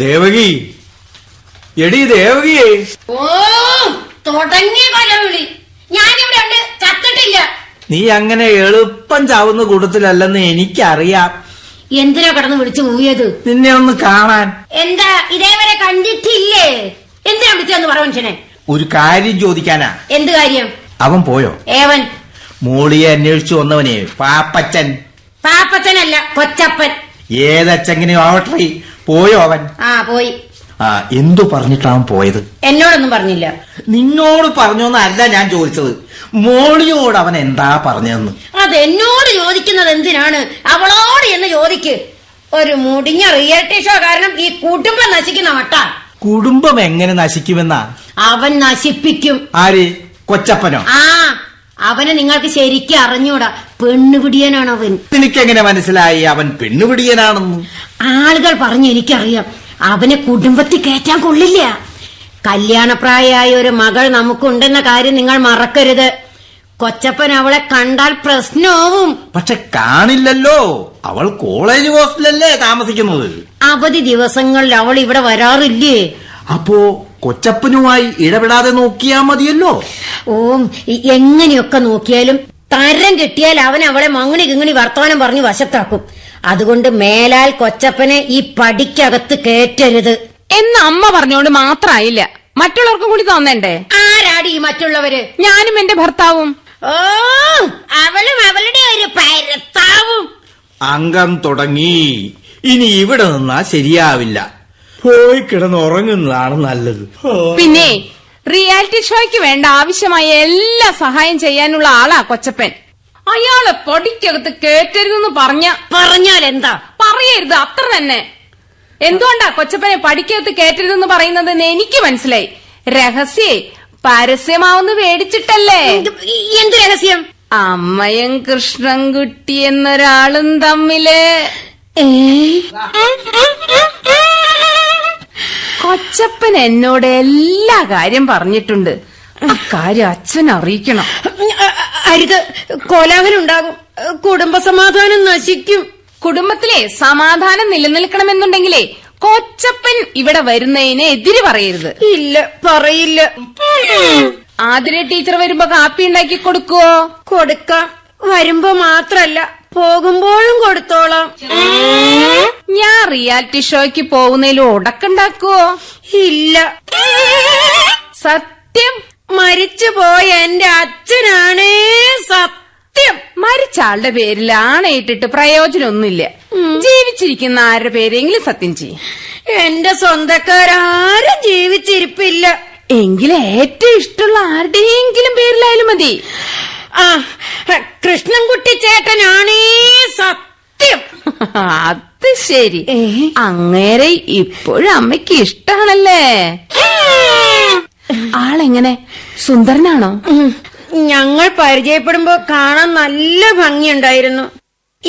ദേവകി, എടി ദേവകിയേ. ഓ, തുടങ്ങിയ കൊലവിളി. ഞാനിവിടെ ഉണ്ട്, ചത്തിട്ടില്ല. നീ അങ്ങനെ എളുപ്പം ചാവുന്ന കൂട്ടത്തിലല്ലെന്ന് എനിക്കറിയാം. എന്തിനാ കടന്ന് വിളിച്ചു പോയത്? നിന്നെ ഒന്ന് കാണാൻ. എന്താ ഇതേവരെ കണ്ടിട്ടില്ലേ? എന്തിനാ വിളിച്ചതെന്ന് പറ മനുഷ്യനെ. ഒരു കാര്യം ചോദിക്കാനാ. എന്ത് കാര്യം? അവൻ പോയോ? ഏവൻ? മോളിയെ അന്വേഷിച്ചു വന്നവനെ, പാപ്പച്ചൻ. പാപ്പച്ചനല്ല, കൊച്ചപ്പൻ. ഏതച്ചെങ്ങനെയോ ആവട്ടെ, പോയോ അവൻ? ആ പോയി. എന്തു പറഞ്ഞിട്ടാണ് പോയത്? എന്നോടൊന്നും പറഞ്ഞില്ല. നിന്നോട് പറഞ്ഞോന്നല്ല ഞാൻ ചോദിച്ചത്, മോളിയോട് അവൻ എന്താ പറഞ്ഞതെന്ന്. അതെന്നോട് ചോദിക്കുന്നത് എന്തിനാണ്? അവളോട് എന്ന് ചോദിക്ക്. ഒരു മുടിഞ്ഞ റിയാലിറ്റി ഷോ കാരണം ഈ കുടുംബം നശിക്കുന്ന മട്ട. കുടുംബം എങ്ങനെ നശിക്കുമെന്നാ? അവൻ നശിപ്പിക്കും. ആര്? കൊച്ചപ്പനോ? ആ, അവനെ നിങ്ങൾക്ക് ശരിക്കും അറിഞ്ഞൂടാ. പെണ്ണുപിടിയനാണ് അവൻ. നിനക്കെങ്ങനെ മനസ്സിലായി അവൻ പെണ്ണുപിടിയനാണെന്ന്? ആളുകൾ പറഞ്ഞു എനിക്കറിയാം. അവനെ കുടുംബത്തിൽ കയറ്റാൻ കൊള്ളില്ല. കല്യാണപ്രായമായ ഒരു മകൾ നമുക്കുണ്ടെന്ന കാര്യം നിങ്ങൾ മറക്കരുത്. കൊച്ചപ്പൻ അവളെ കണ്ടാൽ പ്രശ്നവും. പക്ഷെ കാണില്ലല്ലോ, അവൾ കോളേജ് ഹോസ്റ്റലല്ലേ താമസിക്കുന്നത്. അവധി ദിവസങ്ങളിൽ അവൾ ഇവിടെ വരാറില്ലേ? അപ്പോ കൊച്ചപ്പനുമായി ഇടപെടാതെ നോക്കിയാ മതിയല്ലോ. ഓ, എങ്ങനെയൊക്കെ നോക്കിയാലും തരം കിട്ടിയാൽ അവൻ അവളെ മങ്ങണി കിങ്ങണി വർത്തമാനം പറഞ്ഞു വശത്താക്കും. അതുകൊണ്ട് മേലാൽ കൊച്ചപ്പനെ ഈ പടിക്കകത്ത് കേറ്റരുത് എന്ന് അമ്മ പറഞ്ഞോണ്ട് മാത്രായില്ല, മറ്റുള്ളവർക്കും കൂടി തോന്നണ്ടേ? ആരാടി ഈ മറ്റുള്ളവര്? ഞാനും എന്റെ ഭർത്താവും. ഓ, അവളും അവളുടെ ഒരു ഭർത്താവും. അംഗം തുടങ്ങി. ഇനി ഇവിടെ നിന്നാ ശരിയാവില്ല. പോയി കിടന്നുറങ്ങുന്നതാണ് നല്ലത്. പിന്നെ റിയാലിറ്റി ഷോയ്ക്ക് വേണ്ട ആവശ്യമായ എല്ലാ സഹായം ചെയ്യാനുള്ള ആളാ കൊച്ചപ്പൻ. അയാളെ പൊടിക്കകത്ത് കേറ്റരുതെന്ന് പറഞ്ഞാൽ എന്താ? പറയരുത്, അത്ര തന്നെ. എന്തുകൊണ്ടാ കൊച്ചപ്പനെ പടിക്കകത്ത് കേറ്റരുതെന്ന് പറയുന്നതെന്ന് എനിക്ക് മനസ്സിലായി. രഹസ്യേ പരസ്യമാവുന്ന പേടിച്ചിട്ടല്ലേ? എന്ത് രഹസ്യം? അമ്മയും കൃഷ്ണൻകുട്ടി എന്നൊരാളും തമ്മില്. കൊച്ചപ്പൻ എന്നോട് എല്ലാ കാര്യം പറഞ്ഞിട്ടുണ്ട്. ആ കാര്യം അച്ഛൻ അറിയിക്കണം. അരുത്, കോലാഹലം ഉണ്ടാകും. കുടുംബസമാധാനം നശിക്കും. കുടുംബത്തിലെ സമാധാനം നിലനിൽക്കണമെന്നുണ്ടെങ്കിലേ കൊച്ചപ്പൻ ഇവിടെ വരുന്നതിന് എതിര് പറയരുത്. ഇല്ല, പറയില്ല. ആതിര ടീച്ചർ വരുമ്പോ കാപ്പി ഉണ്ടാക്കി കൊടുക്കുവോ? കൊടുക്കാം. വരുമ്പോ മാത്രല്ല, പോകുമ്പോഴും കൊടുത്തോളാം. ഞാൻ റിയാലിറ്റി ഷോയ്ക്ക് പോകുന്നതിൽ ഉടക്കുണ്ടാക്കുവോ? ഇല്ല. സത്യം? മരിച്ചുപോയ എന്റെ അച്ഛനാണേ സത്യം. മരിച്ച ആളുടെ പേരിൽ ആണയിട്ടിട്ട് പ്രയോജനമൊന്നുമില്ല. ജീവിച്ചിരിക്കുന്ന ആരുടെ പേരെങ്കിലും സത്യം ചെയ്യും. എന്റെ സ്വന്തക്കാരും ജീവിച്ചിരിപ്പില്ല. എങ്കിലും ഏറ്റവും ഇഷ്ടമുള്ള ആരുടെയെങ്കിലും പേരിലായാലും മതി. ആ, കൃഷ്ണൻകുട്ടി ചേട്ടനാണേ സത്യം. അത് ശരി. അങ്ങേരെ ഇപ്പോഴും അമ്മയ്ക്ക് ഇഷ്ടാണല്ലേ? ആളെങ്ങനെ, സുന്ദരനാണോ? ഞങ്ങൾ പരിചയപ്പെടുമ്പോ കാണാൻ നല്ല ഭംഗിയുണ്ടായിരുന്നു.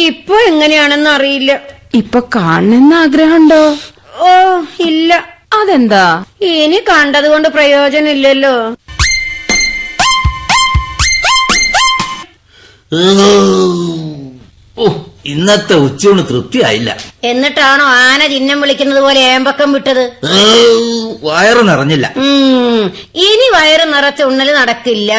ഇപ്പൊ എങ്ങനെയാണെന്ന് അറിയില്ല. ഇപ്പൊ കാണണമെന്ന് ആഗ്രഹമുണ്ടോ? ഓ ഇല്ല. അതെന്താ? ഇനി കണ്ടതുകൊണ്ട് പ്രയോജനമില്ലല്ലോ. ഇന്നത്തെ ഉച്ചയൂണ് തൃപ്തിയായില്ല. എന്നിട്ടാണോ ആന ചിഹ്നം വിളിക്കുന്നത് പോലെ ഏമ്പക്കം വിട്ടത്? വയറ് നിറഞ്ഞില്ല. ഇനി വയറ് നിറച്ച് ഉണ്ണല് നടക്കില്ല.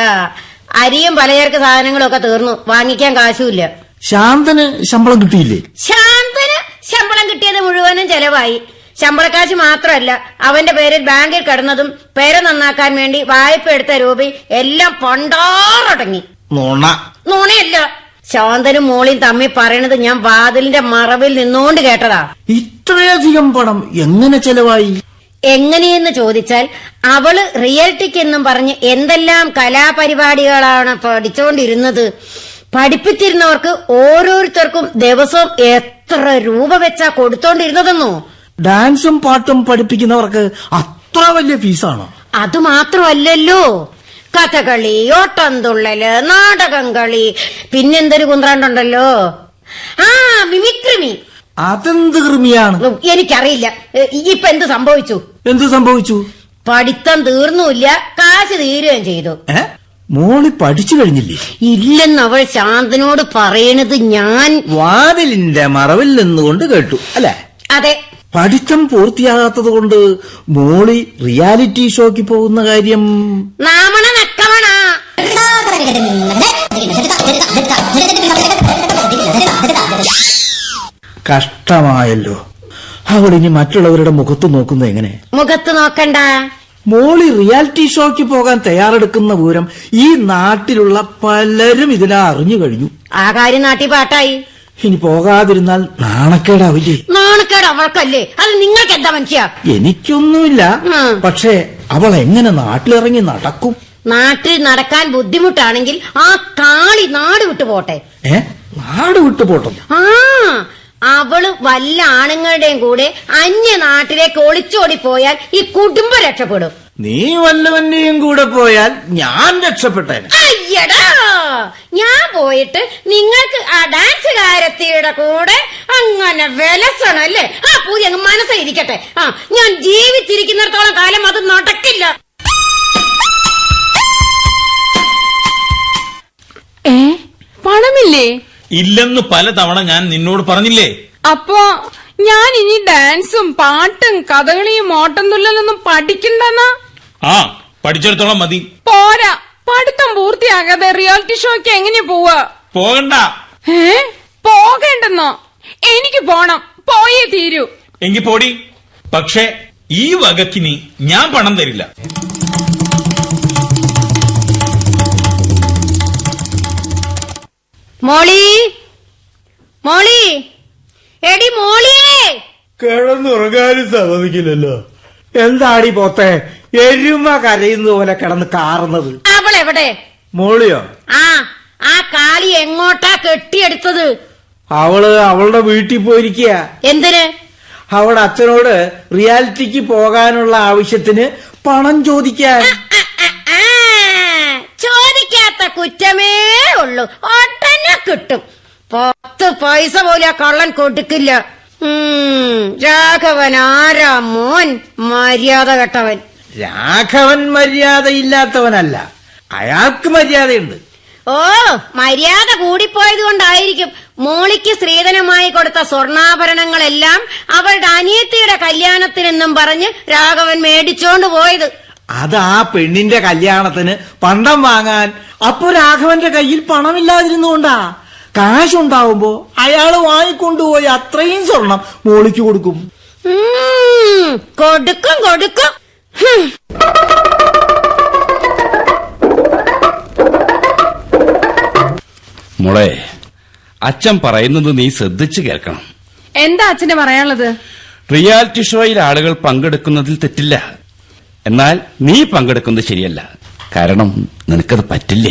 അരിയും പലചരക്ക് സാധനങ്ങളും ഒക്കെ തീർന്നു, വാങ്ങിക്കാൻ കാശുമില്ല. ശാന്തന് ശമ്പളം കിട്ടിയില്ലേ? ശാന്തന് ശമ്പളം കിട്ടിയത് മുഴുവനും ചെലവായി. ശമ്പളക്കാശ് മാത്രമല്ല, അവന്റെ പേരിൽ ബാങ്കിൽ കിടന്നതും പേര് നന്നാക്കാൻ വേണ്ടി വായ്പ എടുത്ത രൂപയും എല്ലാം പണ്ടാറടങ്ങി. നുണയല്ല, ശാന്തനും മോളിയും തമ്മിൽ പറയണത് ഞാൻ വാതിലിന്റെ മറവിൽ നിന്നോണ്ട് കേട്ടതാ. ഇത്രയധികം പണം എങ്ങനെ ചെലവായി? എങ്ങനെയെന്ന് ചോദിച്ചാൽ, അവള് റിയൽറ്റിക്ക് എന്നും പറഞ്ഞ് എന്തെല്ലാം കലാപരിപാടികളാണ് പഠിച്ചുകൊണ്ടിരുന്നത്. പഠിപ്പിച്ചിരുന്നവർക്ക് ഓരോരുത്തർക്കും ദിവസവും എത്ര രൂപ വെച്ചാ കൊടുത്തോണ്ടിരുന്നതെന്നോ? ഡാൻസും പാട്ടും പഠിപ്പിക്കുന്നവർക്ക് അത്ര വലിയ ഫീസാണോ? അതുമാത്രമല്ലല്ലോ, കഥകളി, ഓട്ടംതുള്ളല്, നാടകം കളി, പിന്നെന്തൊരു കുന്ത്രാണ്ടുണ്ടല്ലോ, ആ മിമിക്രിമി. അതെന്ത് കൃമിയാണ്? എനിക്കറിയില്ല. ഇപ്പൊ എന്ത് സംഭവിച്ചു? എന്ത് സംഭവിച്ചു? പഠിത്തം തീർന്നുമില്ല, കാശ് തീരുകയും ചെയ്തു. മോളി പഠിച്ചു കഴിഞ്ഞില്ലേ? ഇല്ലെന്ന് അവൾ ശാന്തനോട് പറയണത് ഞാൻ വാതിലിന്റെ മറവിൽ നിന്നുകൊണ്ട് കേട്ടു, അല്ലെ? അതെ. പഠിത്തം പൂർത്തിയാകാത്തത് കൊണ്ട് മോളി റിയാലിറ്റി ഷോയ്ക്ക് പോകുന്ന കാര്യം നാമണ നക്കമണ. കഷ്ടമായല്ലോ. അവളിനി മറ്റുള്ളവരുടെ മുഖത്ത് നോക്കുന്നത് എങ്ങനെ? മുഖത്ത് നോക്കണ്ട. മോളി റിയാലിറ്റി ഷോയ്ക്ക് പോകാൻ തയ്യാറെടുക്കുന്ന വിവരം ഈ നാട്ടിലുള്ള പലരും ഇതിനാ അറിഞ്ഞു കഴിഞ്ഞു. ആ കാര്യം നാട്ടി പാട്ടായി. ഇനി പോകാതിരുന്നാൽ നാണക്കേടാവില്ലേ? നാണക്കേട് അവൾക്കല്ലേ, അത് നിങ്ങൾക്ക് എന്താ മനുഷ്യ? എനിക്കൊന്നുമില്ല. പക്ഷേ അവൾ എങ്ങനെ നാട്ടിലിറങ്ങി നടക്കും? നാട്ടിൽ നടക്കാൻ ബുദ്ധിമുട്ടാണെങ്കിൽ ആ കാളി നാട് വിട്ടു പോട്ടെ. നാട് വിട്ടു പോട്ടെ? ആ, അവള് വല്ല ആണുങ്ങളുടെയും കൂടെ അന്യ നാട്ടിലേക്ക് ഒളിച്ചോടി പോയാൽ ഈ കുടുംബം രക്ഷപ്പെടും. നീ വല്ലവന്റെയും കൂടെ പോയാൽ ഞാൻ രക്ഷപ്പെട്ടേനെ. അയ്യടാ, ഞാൻ പോയിട്ട് നിങ്ങൾക്ക് ആ ഡാൻസുകാരത്തിയുടെ കൂടെ അങ്ങനെ വിലസണം അല്ലേ? ആ പൂജ അങ്ങ് മനസ്സിലിരിക്കട്ടെ. ആ, ഞാൻ ജീവിച്ചിരിക്കുന്നിടത്തോളം കാലം അത് നടക്കില്ല. പണമില്ലേ? ഇല്ലെന്ന് പലതവണ ഞാൻ നിന്നോട് പറഞ്ഞില്ലേ? അപ്പോ ഞാൻ ഇനി ഡാൻസും പാട്ടും കഥകളിയും ഓട്ടംതുള്ളലൊന്നും പഠിക്കണ്ടെന്നാ? ആ, പഠിച്ചിടത്തോളം മതി. പോരാ, പഠിത്തം പൂർത്തിയാകാതെ റിയാലിറ്റി ഷോയ്ക്ക് എങ്ങനെയാ പോവാ? പോകണ്ട. പോകണ്ടെന്നോ? എനിക്ക് പോണം, പോയേ തീരൂ. എങ്കി പോടി. പക്ഷെ ഈ വകക്കിനി ഞാൻ പണം തരില്ല. മോളി, മോളി, എടി മോളിയേ. കിടന്നുറങ്ങാനും സമ്മതിക്കില്ലല്ലോ. എന്താടി പോത്തെ എരുമ കരയുന്ന പോലെ കിടന്ന് കാറുന്നത്? അവളെവിടെ? മോളിയോ? ആ കാളി എങ്ങോട്ടാ കെട്ടിയെടുത്തത്? അവള് അവളുടെ വീട്ടിൽ പോയിരിക്കുക. എന്തിന്? അവളുടെ അച്ഛനോട് റിയാലിറ്റിക്ക് പോകാനുള്ള ആവശ്യത്തിന് പണം ചോദിക്കാൻ. ചോദിക്കാത്ത കുറ്റമേ ഉള്ളൂ, ഒട്ടനെ കിട്ടും. 10 പൈസ പോലും ആ കള്ളൻ കൊടുക്കില്ല. രാഘവൻ ആരാ മോൻ? മര്യാദ കെട്ടവൻ. രാഘവൻ മര്യാദയില്ലാത്തവനല്ല, അയാൾക്ക് മര്യാദയുണ്ട്. ഓ, മര്യാദ കൂടിപ്പോയത് കൊണ്ടായിരിക്കും മോളിക്ക് സ്ത്രീധനമായി കൊടുത്ത സ്വർണ്ണാഭരണങ്ങളെല്ലാം അവളുടെ അനിയത്തിയുടെ കല്യാണത്തിനെന്നും പറഞ്ഞ് രാഘവൻ മേടിച്ചോണ്ട് പോയത്. അത് ആ പെണ്ണിന്റെ കല്യാണത്തിന് പണ്ടം വാങ്ങാൻ. അപ്പൊ രാഘവന്റെ കയ്യിൽ പണമില്ലാതിരുന്നുകൊണ്ടാ. കാശുണ്ടാവുമ്പോ അയാള് വാങ്ങിക്കൊണ്ടുപോയി അത്രയും സ്വർണം മോളിക്ക് കൊടുക്കും. കൊടുക്കും കൊടുക്കും. മോളെ, അച്ഛൻ പറയുന്നത് നീ ശ്രദ്ധിച്ചു കേൾക്കണം. എന്താ അച്ഛന് പറയാനുള്ളത്? റിയാലിറ്റി ഷോയിൽ ആളുകൾ പങ്കെടുക്കുന്നതിൽ തെറ്റില്ല. എന്നാൽ നീ പങ്കെടുക്കുന്നത് ശരിയല്ല. കാരണം നിനക്കത് പറ്റില്ല.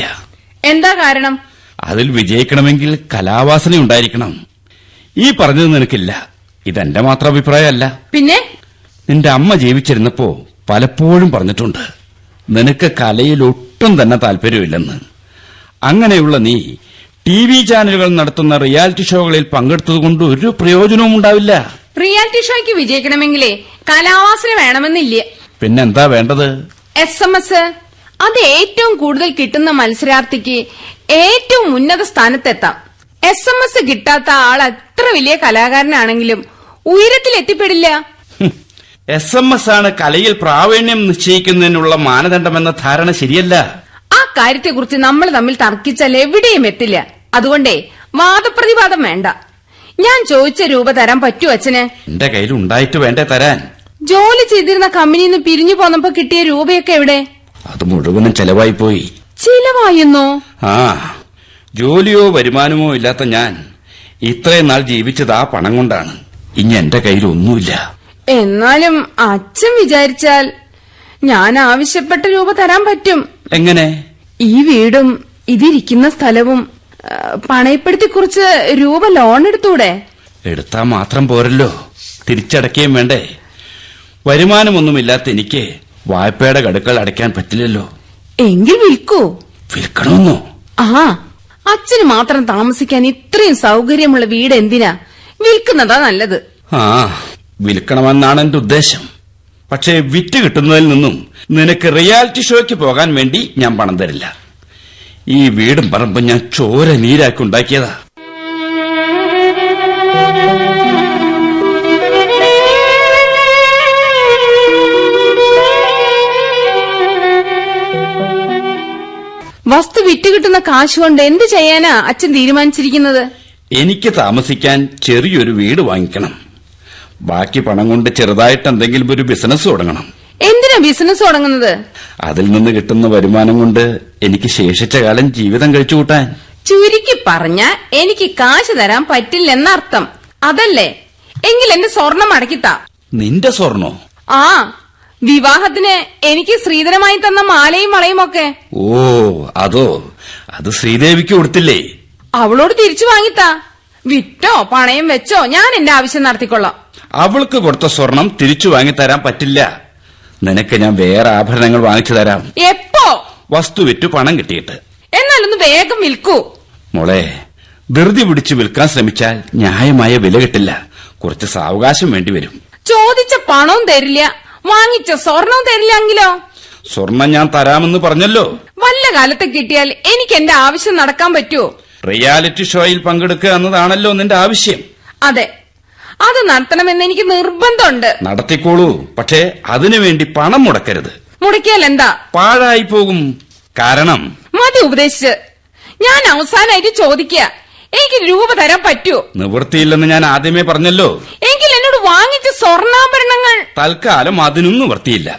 എന്താ കാരണം? അതിൽ വിജയിക്കണമെങ്കിൽ കലാവാസന ഉണ്ടായിരിക്കണം. ഈ പറഞ്ഞത് നിനക്കില്ല. ഇതെന്റെ മാത്രം അഭിപ്രായമല്ല. പിന്നെ നിന്റെ അമ്മ ജീവിച്ചിരുന്നപ്പോ പലപ്പോഴും പറഞ്ഞിട്ടുണ്ട്, നിനക്ക് കലയിൽ ഒട്ടും തന്നെ താല്പര്യമില്ലെന്ന്. അങ്ങനെയുള്ള നീ TV ചാനലുകൾ നടത്തുന്ന റിയാലിറ്റി ഷോകളിൽ പങ്കെടുത്തതുകൊണ്ട് ഒരു പ്രയോജനവും ഉണ്ടാവില്ല. റിയാലിറ്റി ഷോയ്ക്ക് വിജയിക്കണമെങ്കിലേ കലാവാസന വേണമെന്നില്ല. പിന്നെന്താ വേണ്ടത്? SMS. അത് ഏറ്റവും കൂടുതൽ കിട്ടുന്ന മത്സരാർത്ഥിക്ക് ഏറ്റവും ഉന്നത സ്ഥാനത്തെത്താം. SMS കിട്ടാത്ത ആൾ എത്ര വലിയ കലാകാരനാണെങ്കിലും ഉയരത്തിൽ എത്തിപ്പെടില്ല. SMS ആണ് കലയിൽ പ്രാവീണ്യം നിശ്ചയിക്കുന്നതിനുള്ള മാനദണ്ഡമെന്ന ധാരണ ശരിയല്ല. ആ കാര്യത്തെക്കുറിച്ച് നമ്മൾ തമ്മിൽ തർക്കിച്ചാൽ എവിടെയും എത്തില്ല. അതുകൊണ്ടേ വാദപ്രതിവാദം വേണ്ട. ഞാൻ ചോദിച്ച രൂപ തരാൻ പറ്റുമോ അച്ഛന്? എന്റെ കയ്യിൽ ഉണ്ടായിട്ട് വേണ്ടേ തരാൻ? ജോലി ചെയ്തിരുന്ന കമ്പനിയിൽ നിന്ന് പിരിഞ്ഞു പോന്നപ്പോ കിട്ടിയ രൂപയൊക്കെ എവിടെ? അത് മുഴുവനും ചെലവായി പോയി. ചിലവായെന്നോ? ആ, ജോലിയോ വരുമാനമോ ഇല്ലാത്ത ഞാൻ ഇത്രയും നാൾ ജീവിച്ചത് ആ പണം കൊണ്ടാണ്. ഇനി എന്റെ കയ്യിൽ ഒന്നുമില്ല. എന്നാലും അച്ഛൻ വിചാരിച്ചാൽ ഞാൻ ആവശ്യപ്പെട്ട രൂപ തരാൻ പറ്റും. എങ്ങനെ? ഈ വീടും ഇതിരിക്കുന്ന സ്ഥലവും പണയപ്പെടുത്തി കുറിച്ച് രൂപ ലോൺ എടുത്തൂടെ? എടുത്താ മാത്രം പോരല്ലോ, തിരിച്ചടക്കുകയും വേണ്ടേ? വരുമാനമൊന്നുമില്ലാത്ത എനിക്ക് വായ്പയുടെ ഗഡുക്കൾ അടയ്ക്കാൻ പറ്റില്ലല്ലോ. എങ്കിൽ വിൽക്കൂ. വിൽക്കണമെന്നോ? ആ, അച്ഛന് മാത്രം താമസിക്കാൻ ഇത്രയും സൗകര്യമുള്ള വീട് എന്തിനാ? വിൽക്കുന്നതാ നല്ലത്. ആ, വിൽക്കണമെന്നാണ് എന്റെ ഉദ്ദേശം. പക്ഷേ വിറ്റ് കിട്ടുന്നതിൽ നിന്നും നിനക്ക് റിയാലിറ്റി ഷോയ്ക്ക് പോകാൻ വേണ്ടി ഞാൻ പണം തരില്ല. ഈ വീടും പറമ്പും ഞാൻ ചോര നീരാക്കി ഉണ്ടാക്കിയതാ. വസ്തു വിറ്റുകിട്ടുന്ന കാശ് കൊണ്ട് എന്ത് ചെയ്യാനാ അച്ഛൻ തീരുമാനിച്ചിരിക്കുന്നത്? എനിക്ക് താമസിക്കാൻ ചെറിയൊരു വീട് വാങ്ങിക്കണം. ബാക്കി പണം കൊണ്ട് ചെറുതായിട്ട് എന്തെങ്കിലും ഒരു ബിസിനസ് തുടങ്ങണം. എന്തിനാ ബിസിനസ് തുടങ്ങുന്നത്? അതിൽ നിന്ന് കിട്ടുന്ന വരുമാനം കൊണ്ട് എനിക്ക് ശേഷിച്ച കാലം ജീവിതം കഴിച്ചു കൂട്ടാൻ. ചുരുക്കി പറഞ്ഞ എനിക്ക് കാശ് തരാൻ പറ്റില്ലെന്നർത്ഥം, അതല്ലേ? എങ്കിൽ എന്റെ സ്വർണം അടക്കിത്താ. നിന്റെ സ്വർണോ? ആ, വിവാഹത്തിന് എനിക്ക് ശ്രീധരമായി തന്ന മാലയും വളയും ഒക്കെ. ഓ, അതോ? അത് ശ്രീദേവിക്ക് കൊടുത്തില്ലേ? അവളോട് തിരിച്ചു വാങ്ങിത്താ. വിറ്റോ പണയം വെച്ചോ ഞാൻ എന്റെ ആവശ്യം നടത്തിക്കൊള്ളാം. അവൾക്ക് കൊടുത്ത സ്വർണം തിരിച്ചു വാങ്ങിത്തരാൻ പറ്റില്ല. നിനക്ക് ഞാൻ വേറെ ആഭരണങ്ങൾ വാങ്ങിച്ചു തരാം. എപ്പോ? വസ്തു വിറ്റു പണം കിട്ടിയിട്ട്. എന്നാലൊന്ന് വേഗം വിൽക്കൂ. മോളെ, ധൃതി പിടിച്ച് വിൽക്കാൻ ശ്രമിച്ചാൽ ന്യായമായ വില കിട്ടില്ല. കുറച്ച് സാവകാശം വേണ്ടിവരും. ചോദിച്ച പണവും തരില്ല, വാങ്ങിച്ച സ്വർണവും തരില്ലെങ്കിലോ? സ്വർണം ഞാൻ തരാമെന്ന് പറഞ്ഞല്ലോ. വല്ല കാലത്ത് കിട്ടിയാൽ എനിക്ക് എന്റെ ആവശ്യം നടക്കാൻ പറ്റുമോ? റിയാലിറ്റി ഷോയിൽ പങ്കെടുക്കുക എന്നതാണല്ലോ നിന്റെ ആവശ്യം. അതെ, അത് നടത്തണമെന്ന് എനിക്ക് നിർബന്ധമുണ്ട്. നടത്തിക്കോളൂ, പക്ഷേ അതിനുവേണ്ടി പണം മുടക്കരുത്. മുടക്കിയാൽ എന്താ? പാഴായി പോകും. കാരണം മതി ഉപദേശിച്ച്. ഞാൻ അവസാനമായിട്ട് ചോദിക്കുക, എനിക്ക് രൂപ തരാൻ പറ്റുമോ? നിവൃത്തിയില്ലെന്ന് ഞാൻ ആദ്യമേ പറഞ്ഞല്ലോ. എങ്കിൽ എന്നോട് വാങ്ങിച്ച സ്വർണ്ണാഭരണങ്ങൾ. തൽക്കാലം അതിനും നിവൃത്തിയില്ല.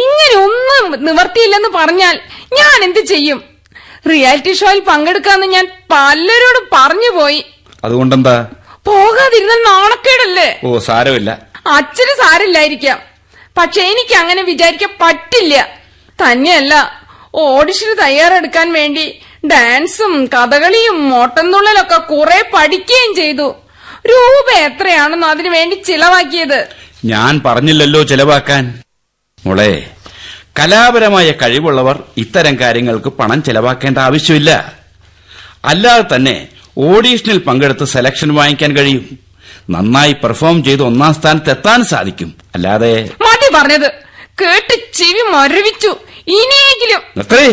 ഇങ്ങനെ ഒന്നും നിവർത്തിയില്ലെന്ന് പറഞ്ഞാൽ ഞാൻ എന്ത് ചെയ്യും? റിയാലിറ്റി ഷോയിൽ പങ്കെടുക്കാന്ന് ഞാൻ പലരോടും പറഞ്ഞു പോയി. അതുകൊണ്ടെന്താ? പോകാതിരുന്നാൽ നാണക്കേടല്ലേ? ഓ, സാരമില്ല. അച്ഛന് സാരില്ലായിരിക്കാം, പക്ഷെ എനിക്ക് അങ്ങനെ വിചാരിക്കാൻ പറ്റില്ല. തന്നെയല്ല, ഓഡിഷന് തയ്യാറെടുക്കാൻ വേണ്ടി ഡാൻസും കഥകളിയും ഓട്ടംതുള്ളലൊക്കെ കുറെ പഠിക്കുകയും ചെയ്തു. രൂപ എത്രയാണെന്ന് അതിനു വേണ്ടി ചിലവാക്കിയത്? ഞാൻ പറഞ്ഞില്ലല്ലോ ചിലവാക്കാൻ. മോളെ, കലാപരമായ കഴിവുള്ളവർ ഇത്തരം കാര്യങ്ങൾക്ക് പണം ചെലവാക്കേണ്ട ആവശ്യമില്ല. അല്ലാതെ തന്നെ ഓഡീഷനിൽ പങ്കെടുത്ത് സെലക്ഷൻ വാങ്ങിക്കാൻ കഴിയും. നന്നായി പെർഫോം ചെയ്ത് ഒന്നാം സ്ഥാനത്ത് എത്താൻ സാധിക്കും. അല്ലാതെ മതി പറഞ്ഞത്. കേട്ട് ചെവി മരവിച്ചു. ഇനിയെങ്കിലും നിർത്തേ.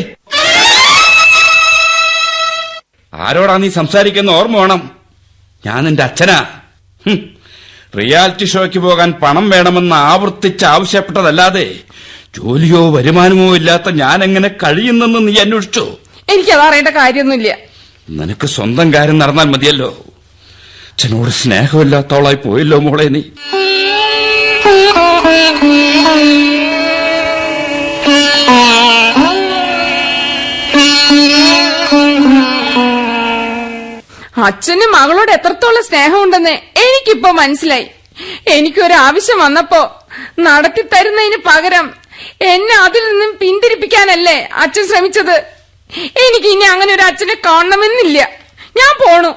ആരോടാ നീ സംസാരിക്കുന്ന ഓർമ്മ വേണം. ഞാൻ നിന്റെ അച്ഛനാ. റിയാലിറ്റി ഷോയ്ക്ക് പോകാൻ പണം വേണമെന്ന് ആവർത്തിച്ച് ആവശ്യപ്പെട്ടതല്ലാതെ ജോലിയോ വരുമാനമോ ഇല്ലാത്ത ഞാൻ എങ്ങനെ കഴിയുന്നെന്ന് നീ അന്വേഷിച്ചോ? എനിക്കത് അറിയേണ്ട കാര്യമൊന്നുമില്ല. നിനക്ക് സ്വന്തം കാര്യം നടന്നാൽ മതിയല്ലോ. അച്ഛനോട് സ്നേഹമില്ലാത്തവളായി പോയല്ലോ മോളെ നീ. അച്ഛന് മകളോട് എത്രത്തോളം സ്നേഹമുണ്ടെന്ന് എനിക്കിപ്പോ മനസ്സിലായി. എനിക്കൊരാവശ്യം വന്നപ്പോ നടത്തി തരുന്നതിന് പകരം എന്നെ അതിൽ നിന്നും പിന്തിരിപ്പിക്കാനല്ലേ അച്ഛൻ ശ്രമിച്ചത്. എനിക്ക് ഇനി അങ്ങനെ ഒരു അച്ഛനെ കാണണമെന്നില്ല. ഞാൻ പോണു.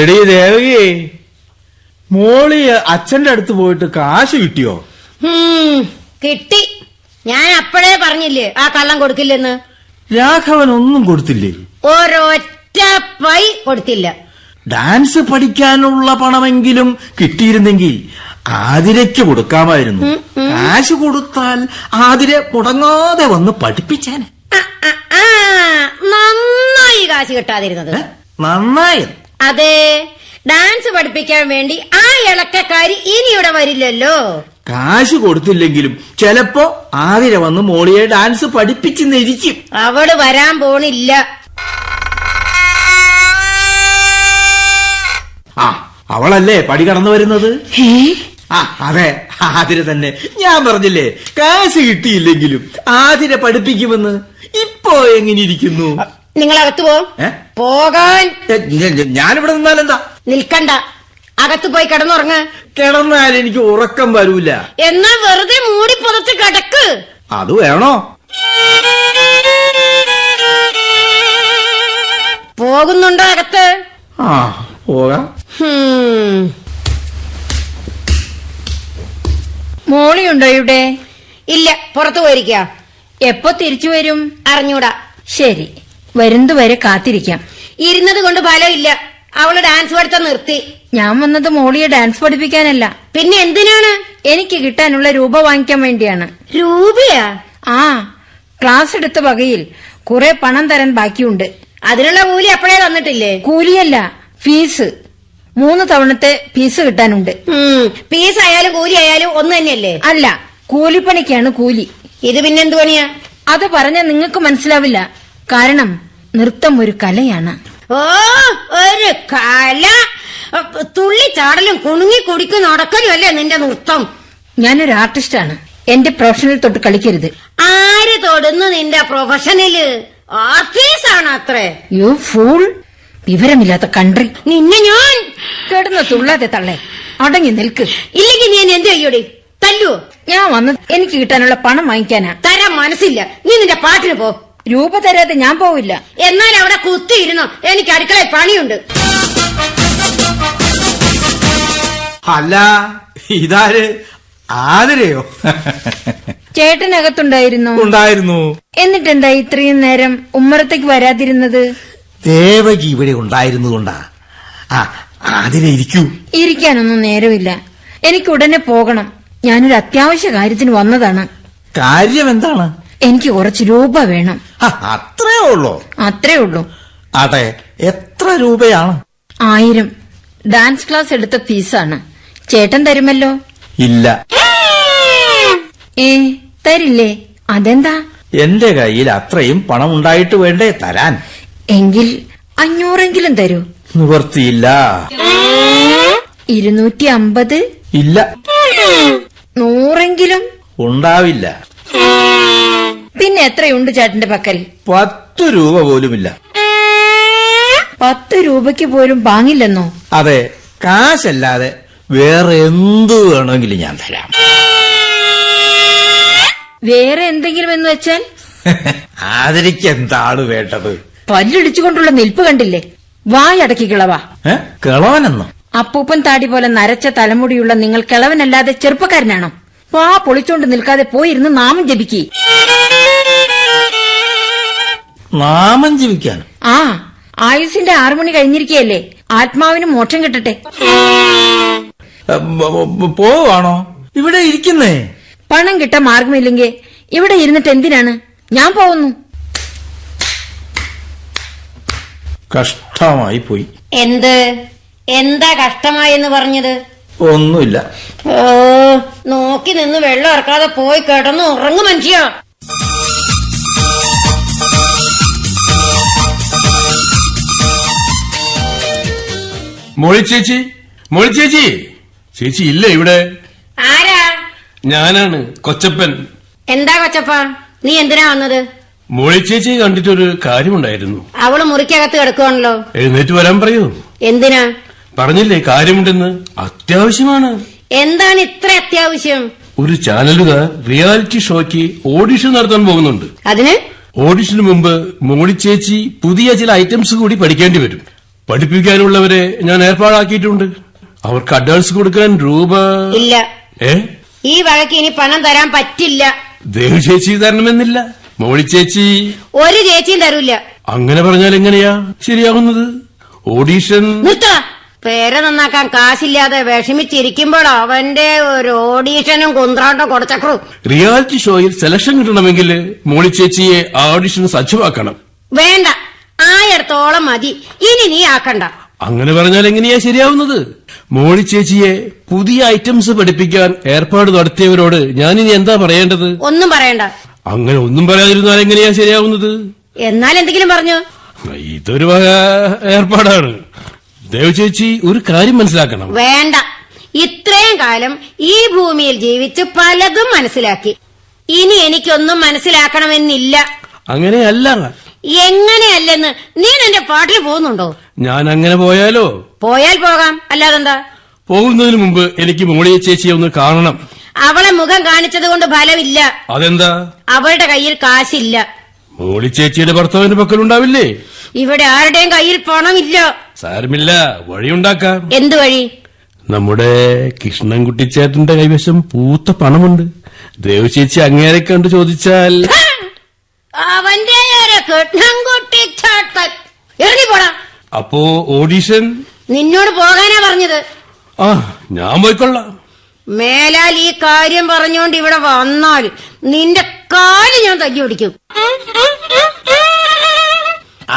എടീ ദേവകി, മോളി അച്ഛന്റെ അടുത്ത് പോയിട്ട് കാശ് കിട്ടിയോ? കിട്ടി. ഞാൻ അപ്പോഴേ പറഞ്ഞില്ലേ ആ കള്ളം കൊടുക്കില്ലെന്ന്. രാഘവൻ ഒന്നും കൊടുത്തില്ലേ? ഒരൊറ്റ പൈ കൊടുത്തില്ല. ഡാൻസ് പഠിക്കാനുള്ള പണമെങ്കിലും കിട്ടിയിരുന്നെങ്കിൽ ആതിരയ്ക്ക് കൊടുക്കാമായിരുന്നു. കാശ് കൊടുത്താൽ ആതിര മുടങ്ങാതെ വന്ന് പഠിപ്പിച്ചേനെ. നന്നായി കാശ് കിട്ടാതിരുന്നത്. നന്നായി. അതെ, ഡാൻസ് പഠിപ്പിക്കാൻ വേണ്ടി ആ ഇളക്കക്കാരി ഇനി ഇവിടെ വരില്ലല്ലോ. കാശ് കൊടുത്തില്ലെങ്കിലും ചിലപ്പോ ആതിര വന്ന് മോളിയെ ഡാൻസ് പഠിപ്പിച്ചെന്നിരിക്കും. അവള് വരാൻ പോണില്ല. ആ, അവളല്ലേ പടി കടന്നു വരുന്നത്. ആ, അതെ, ആതിര തന്നെ. ഞാൻ പറഞ്ഞില്ലേ കാശ് കിട്ടിയില്ലെങ്കിലും ആതിര പഠിപ്പിക്കുമെന്ന്. ഇപ്പോ എങ്ങനെ ഇരിക്കുന്നു? നിങ്ങൾ അകത്ത് പോകാൻ. ഞാനിവിടെ നിന്നാലെന്താ? നിൽക്കണ്ട, അകത്ത് പോയി കിടന്നുറങ്ങ്. കിടന്നാൽ എനിക്ക് ഉറക്കം വരൂല. എന്നാ വെറുതെ മൂടി പുറത്ത് കിടക്ക്. അത് വേണോ? പോകുന്നുണ്ടോ അകത്ത്? ആ, പോകാം. മോളിയുണ്ടോ ഇവിടെ? ഇല്ല, പുറത്തു പോയിരിക്ക. എപ്പോ തിരിച്ചു വരും? അറിഞ്ഞൂടാ. ശരി, വരുന്നതുവരെ കാത്തിരിക്കാം. ഇരുന്നത് കൊണ്ട് ഫലമില്ല. അവള് ഡാൻസ് പഠിത്തം നിർത്തി. ഞാൻ വന്നത് മോളിയെ ഡാൻസ് പഠിപ്പിക്കാനല്ല. പിന്നെ എന്തിനാണ്? എനിക്ക് കിട്ടാനുള്ള രൂപ വാങ്ങിക്കാൻ വേണ്ടിയാണ്. രൂപയാ? ആ, ക്ലാസ് എടുത്ത വകയിൽ കുറെ പണം തരാൻ ബാക്കിയുണ്ട്. അതിനുള്ള കൂലി അപ്പോഴേ തന്നിട്ടില്ലേ? കൂലിയല്ല, ഫീസ്. 3 തവണത്തെ ഫീസ് കിട്ടാനുണ്ട്. ഫീസ് ആയാലും കൂലി ആയാലും ഒന്ന് തന്നെയല്ലേ? അല്ല, കൂലിപ്പണിക്കാണ് കൂലി. ഇത് പിന്നെന്ത് പണിയാ? അത് പറഞ്ഞാൽ നിങ്ങൾക്ക് മനസ്സിലാവില്ല. കാരണം നൃത്തം ഒരു കലയാണ്. ഓ, ഒരു കല. തുള്ളി ചാടലും കുണുങ്ങി കുടിക്കും നടക്കലും അല്ലേ നിന്റെ നൃത്തം? ഞാനൊരു ആർട്ടിസ്റ്റാണ്. എന്റെ പ്രൊഫഷണൽ തൊട്ട് കളിക്കരുത്. ആര് തൊടുന്നു നിന്റെ പ്രൊഫഷണല്? ആർട്ടിസ്റ്റ് അത്രേ. യു ഫൂൾ, വിവരമില്ലാത്ത കൺട്രി. നിന്നെ ഞാൻ കിടന്ന് തുള്ളാതെ തള്ളേ, അടങ്ങി നിൽക്ക്. ഇല്ലെങ്കിൽ നീ എന്ത് ചെയ്യൂടി? തല്ലുവോ? ഞാൻ വന്നത് എനിക്ക് കിട്ടാനുള്ള പണം വാങ്ങിക്കാനാ. തരാൻ മനസ്സില്ല. നീ നിന്റെ പാട്ടിന് പോ. രൂപ തരാതെ ഞാൻ പോവില്ല. എന്നാൽ അവിടെ കുത്തിയിരുന്നോ, എനിക്ക് അടുക്കളയിൽ പണിയുണ്ട്. അല്ല, ഇതാര്? ആതിരയോ? ചേട്ടനകത്തുണ്ടായിരുന്നു. ഉണ്ടായിരുന്നു. എന്നിട്ടെന്താ ഇത്രയും നേരം ഉമ്മറത്തേക്ക് വരാതിരുന്നത്? ദേവകി ഇവിടെ ഉണ്ടായിരുന്നുകൊണ്ടാ. ആ, ആതിര ഇരിക്കൂ. ഇരിക്കാനൊന്നും നേരമില്ല. എനിക്ക് ഉടനെ പോകണം. ഞാനൊരു അത്യാവശ്യ കാര്യത്തിന് വന്നതാണ്. കാര്യം എന്താണ്? എനിക്ക് കുറച്ച് രൂപ വേണം. അത്രേ ഉള്ളൂ? അത്രേ ഉള്ളൂ. അതെ, എത്ര രൂപയാണ്? 1000. ഡാൻസ് ക്ലാസ് എടുത്ത ഫീസാണ്. ചേട്ടൻ തരുമല്ലോ? ഇല്ല. തരില്ലേ? അതെന്താ? എന്റെ കയ്യിൽ അത്രയും പണം ഉണ്ടായിട്ട് വേണ്ടേ തരാൻ? എങ്കിൽ 500 തരൂ. നിവർത്തിയില്ല. 250? ഇല്ല. 100 ഉണ്ടാവില്ല. പിന്നെ എത്രയുണ്ട് ചേട്ടന്റെ പക്കൽ? 10 രൂപ പോലുമില്ല. 10 രൂപയ്ക്ക് പോലും വാങ്ങില്ലെന്നോ? അതെ, കാശല്ലാതെ വേറെ എന്തു വേണമെങ്കിലും ഞാൻ തരാം. വേറെ എന്തെങ്കിലും എന്ന് വെച്ചാൽ? ആതിരയ്ക്ക് എന്താണ് വേണ്ടത്? പല്ലിടിച്ചുകൊണ്ടുള്ള നിൽപ്പ് കണ്ടില്ലേ? വായടക്കി കിളവാ. കിളവനെന്നോ? അപ്പൂപ്പൻ താടി പോലെ നരച്ച തലമുടിയുള്ള നിങ്ങൾ കിളവനല്ലാതെ ചെറുപ്പക്കാരനാണോ? വാ പൊളിച്ചോണ്ട് നിൽക്കാതെ പോയിരുന്ന് നാമം ജപിക്കി. നാമം ജപിക്കാൻ? ആ, ആയുസിന്റെ 6 മണി കഴിഞ്ഞിരിക്കുകയല്ലേ. ആത്മാവിന് മോക്ഷം കിട്ടട്ടെ. പോവാണോ? ഇവിടെ ഇരിക്കുന്നേ. പണം കിട്ടാൻ മാർഗമില്ലെങ്കിൽ ഇവിടെ ഇരുന്നിട്ട് എന്തിനാണ്? ഞാൻ പോകുന്നു. കഷ്ടമായി പോയി. എന്താ കഷ്ടമായെന്ന് പറഞ്ഞത്? ഒന്നുമില്ല. ഓ, നോക്കി നിന്ന് വെള്ളം ഇറക്കാതെ പോയി കിടന്നു ഉറങ്ങു മനുഷ്യ. മോളി ചേച്ചി, മോളി ചേച്ചി, ചേച്ചി ഇല്ല ഇവിടെ? ആരാ? ഞാനാണ് കൊച്ചപ്പൻ. എന്താ കൊച്ചപ്പ, നീ എന്തിനാ വന്നത്? മോളിച്ചേച്ചി കണ്ടിട്ടൊരു കാര്യമുണ്ടായിരുന്നു. അവള് മുറിക്കകത്ത് കിടക്കുവാണല്ലോ. എഴുന്നേറ്റ് വരാൻ പറയൂ. എന്തിനാ? പറഞ്ഞില്ലേ കാര്യമുണ്ടെന്ന്. അത്യാവശ്യമാണ്. എന്താണ് ഇത്ര അത്യാവശ്യം? ഒരു ചാനലുകാർ റിയാലിറ്റി ഷോയ്ക്ക് ഓഡിഷൻ നടത്താൻ പോകുന്നുണ്ട്. അതിന് ഓഡിഷന് മുമ്പ് മോളിച്ചേച്ചി പുതിയ ചില ഐറ്റംസ് കൂടി പഠിക്കേണ്ടി വരും. പഠിപ്പിക്കാനുള്ളവരെ ഞാൻ ഏർപ്പാടാക്കിയിട്ടുണ്ട്. അവർക്ക് അഡ്വാൻസ് കൊടുക്കാൻ രൂപ ഇല്ല. ഈ വഴക്ക് ഇനി പണം തരാൻ പറ്റില്ല. ദേവു ചേച്ചി തരണമെന്നില്ല. മോളിച്ചേച്ചി ഒരു ചേച്ചിയും തരൂല്ല. അങ്ങനെ പറഞ്ഞാൽ എങ്ങനെയാ ശരിയാവുന്നത്? ഓഡീഷൻ നിർത്ത. പേര് നന്നാക്കാൻ കാശില്ലാതെ വിഷമിച്ചിരിക്കുമ്പോൾ അവന്റെ ഒരു ഓഡീഷനും കുന്ത്രാണ്ടം കൊടുച്ചക്രു. റിയാലിറ്റി ഷോയിൽ സെലക്ഷൻ കിട്ടണമെങ്കിൽ മോളിച്ചേച്ചിയെ ആ ഓഡിഷൻ സജ്ജമാക്കണം. വേണ്ട, ആയിരത്തോളം മതി. ഇനി നീ ആക്കണ്ട. അങ്ങനെ പറഞ്ഞാൽ എങ്ങനെയാ ശരിയാവുന്നത്? മോളിച്ചേച്ചിയെ പുതിയ ഐറ്റംസ് പഠിപ്പിക്കാൻ ഏർപ്പാട് നടത്തിയവരോട് ഞാനിനി എന്താ പറയേണ്ടത്? ഒന്നും പറയണ്ട. അങ്ങനെ ഒന്നും പറയാതിരുന്നാൽ എങ്ങനെയാ ശരിയാവുന്നത്? എന്നാൽ എന്തെങ്കിലും പറഞ്ഞു. ഇതൊരു വക ഏർപ്പാടാണ്. ദേവചേച്ചി ഒരു കാര്യം മനസ്സിലാക്കണം. വേണ്ട, ഇത്രയും കാലം ഈ ഭൂമിയിൽ ജീവിച്ച് പലതും മനസ്സിലാക്കി. ഇനി എനിക്കൊന്നും മനസ്സിലാക്കണമെന്നില്ല. അങ്ങനെയല്ല. എങ്ങനെയല്ലെന്ന് നീ എന്റെ പാട്ടിൽ പോകുന്നുണ്ടോ? ഞാൻ അങ്ങനെ പോയാലോ? പോയാൽ പോകാം, അല്ലാതെന്താ? പോകുന്നതിന് മുമ്പ് എനിക്ക് മോളിയെ ചേച്ചിയെ ഒന്ന് കാണണം. അവളെ മുഖം കാണിച്ചത് കൊണ്ട് ഫലമില്ല. അതെന്താ? അവളുടെ കയ്യിൽ കാശില്ല. മോളി ചേച്ചിയുടെ ഭർത്താവിന്റെ പക്കലുണ്ടാവില്ലേ? ഇവിടെ ആരുടെയും കയ്യിൽ പണമില്ല. സാരമില്ല, വഴിയുണ്ടാക്കാം. എന്തു വഴി? നമ്മുടെ കൃഷ്ണൻകുട്ടിച്ചേട്ടന്റെ കൈവശം പൂത്ത പണമുണ്ട്. ദേവചേച്ചി അങ്ങേരെ കണ്ട് ചോദിച്ചാൽ അവന്റെ കൃഷ്ണൻകുട്ടിച്ചേട്ടൻ ഇറങ്ങി പോടാ. അപ്പോ ഓഡീഷൻ നിന്നോട് പോകാനാ പറഞ്ഞത്. ആ, ഞാൻ പോയിക്കൊള്ളാം. മേലാൽ ഈ കാര്യം പറഞ്ഞോണ്ട് ഇവിടെ വന്നാൽ നിന്റെ കാല് ഞാൻ തല്ലി ഓടിക്കും.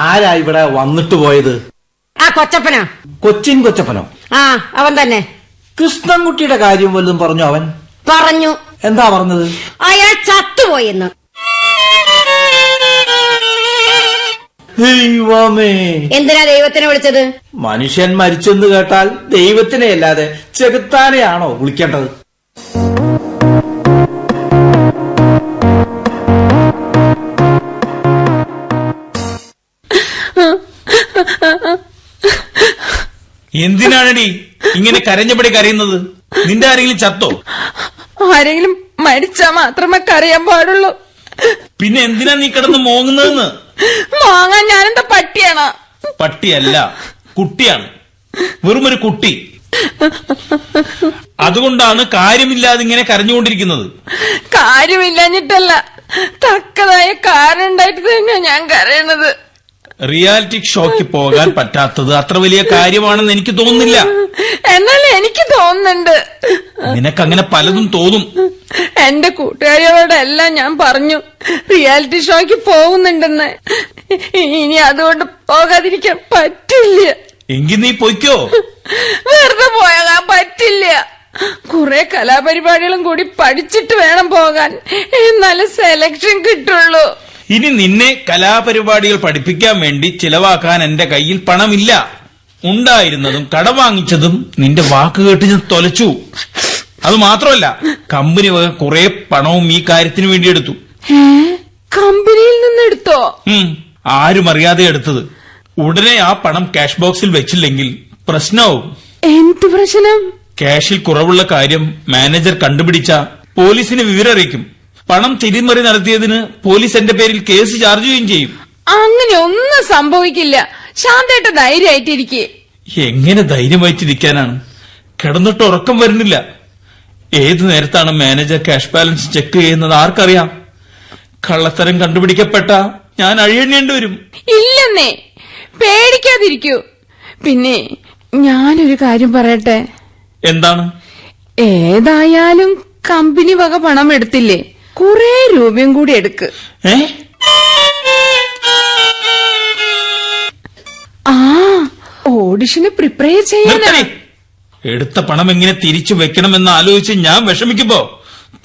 ആരാ ഇവിടെ വന്നിട്ട് പോയത്? ആ കൊച്ചപ്പനാ. കൊച്ചിൻ കൊച്ചപ്പനോ? ആ, അവൻ തന്നെ. കൃഷ്ണൻകുട്ടിയുടെ കാര്യം വല്ലതും പറഞ്ഞു അവൻ? പറഞ്ഞു. എന്താ പറഞ്ഞത്? അയാൾ ചത്തുപോയെന്ന്. ദൈവമേ, എന്തിനാ ദൈവത്തിനെ വിളിച്ചത്? മനുഷ്യൻ മരിച്ചെന്ന് കേട്ടാൽ ദൈവത്തിനെ അല്ലാതെ ചെകുത്താനെയാണോ വിളിക്കേണ്ടത്? എന്തിനാണടി ഇങ്ങനെ കരഞ്ഞപടി കരയുന്നത്? നിന്റെ ആരെങ്കിലും ചത്തോ? ആരെങ്കിലും മരിച്ചാ മാത്രമേ കരയാൻ പാടുള്ളൂ. പിന്നെ എന്തിനാ നീ കിടന്ന് മോങ്ങുന്നതെന്ന്? മോങ്ങാൻ ഞാനെന്താ പട്ടിയാണോ? പട്ടിയല്ല, കുട്ടിയാണ്. വെറുമൊരു കുട്ടി. അതുകൊണ്ടാണ് കാര്യമില്ലാതെ ഇങ്ങനെ കരഞ്ഞുകൊണ്ടിരിക്കുന്നത്. കാര്യമില്ലാഞ്ഞിട്ടല്ല, തക്കതായ കാരണം ഉണ്ടായിട്ട് തന്നെയാ ഞാൻ കരയണത്. റിയാലിറ്റി ഷോയ്ക്ക് പോകാൻ പറ്റാത്തത് അത്ര വലിയ കാര്യമാണെന്ന് എനിക്ക് തോന്നുന്നില്ല. എന്നാൽ എനിക്ക് തോന്നുന്നുണ്ട്. നിനക്കങ്ങനെ പലതും തോന്നും. എന്റെ കൂട്ടുകാരികളോടെല്ലാം ഞാൻ പറഞ്ഞു റിയാലിറ്റി ഷോയ്ക്ക് പോകുന്നുണ്ടെന്ന്. ഇനി അതുകൊണ്ട് പോകാതിരിക്കാൻ പറ്റില്ല. എങ്കിൽ നീ പൊയ്ക്കോ. വെറുതെ പോകാൻ പറ്റില്ല. കുറെ കലാപരിപാടികളും കൂടി പഠിച്ചിട്ട് വേണം പോകാൻ. എന്നാലും സെലക്ഷൻ കിട്ടുള്ളൂ. ഇനി നിന്നെ കലാപരിപാടികൾ പഠിപ്പിക്കാൻ വേണ്ടി ചിലവാക്കാൻ എന്റെ കയ്യിൽ പണമില്ല. ഉണ്ടായിരുന്നതും കടം വാങ്ങിച്ചതും നിന്റെ വാക്ക് കേട്ട് ഞാൻ തൊലച്ചു. അത് മാത്രമല്ല, കമ്പനി വക കുറെ പണവും ഈ കാര്യത്തിന് വേണ്ടി എടുത്തു. കമ്പനിയിൽ നിന്ന് എടുത്തോ? ആരും അറിയാതെ എടുത്തത്. ഉടനെ ആ പണം ക്യാഷ് ബോക്സിൽ വെച്ചില്ലെങ്കിൽ പ്രശ്നവും. എന്ത് പ്രശ്നം? ക്യാഷിൽ കുറവുള്ള കാര്യം മാനേജർ കണ്ടുപിടിച്ച പോലീസിന് വിവരം അറിയിക്കും. പണം തിരിമറി നടത്തിയതിന് പോലീസ് എന്റെ പേരിൽ കേസ് ചാർജ് ചെയ്യുകയും ചെയ്യും. അങ്ങനെ ഒന്നും സംഭവിക്കില്ല. ശാന്തേട്ട ധൈര്യമായിട്ടിരിക്കേ. എങ്ങനെ ധൈര്യമായിട്ടിരിക്കാനാണ്? കിടന്നിട്ട് ഉറക്കം വരുന്നില്ല. ഏതു നേരത്താണ് മാനേജർ ക്യാഷ് ബാലൻസ് ചെക്ക് ചെയ്യുന്നത് ആർക്കറിയാം? കള്ളത്തരം കണ്ടുപിടിക്കപ്പെട്ട ഞാൻ അഴിയണേണ്ടി വരും. ഇല്ലെന്നേ, പേടിക്കാതിരിക്കൂ. പിന്നെ ഞാനൊരു കാര്യം പറയട്ടെ. എന്താണ്? ഏതായാലും കമ്പനി വക പണം എടുത്തില്ലേ, കുറെ രൂപയും കൂടി എടുക്ക്. ആ, ഓഡിഷന് പ്രിപ്പയർ ചെയ്യാനാ. എടുത്ത പണം എങ്ങനെ തിരിച്ചു വെക്കണമെന്ന് ആലോചിച്ച് ഞാൻ വിഷമിക്കുമ്പോ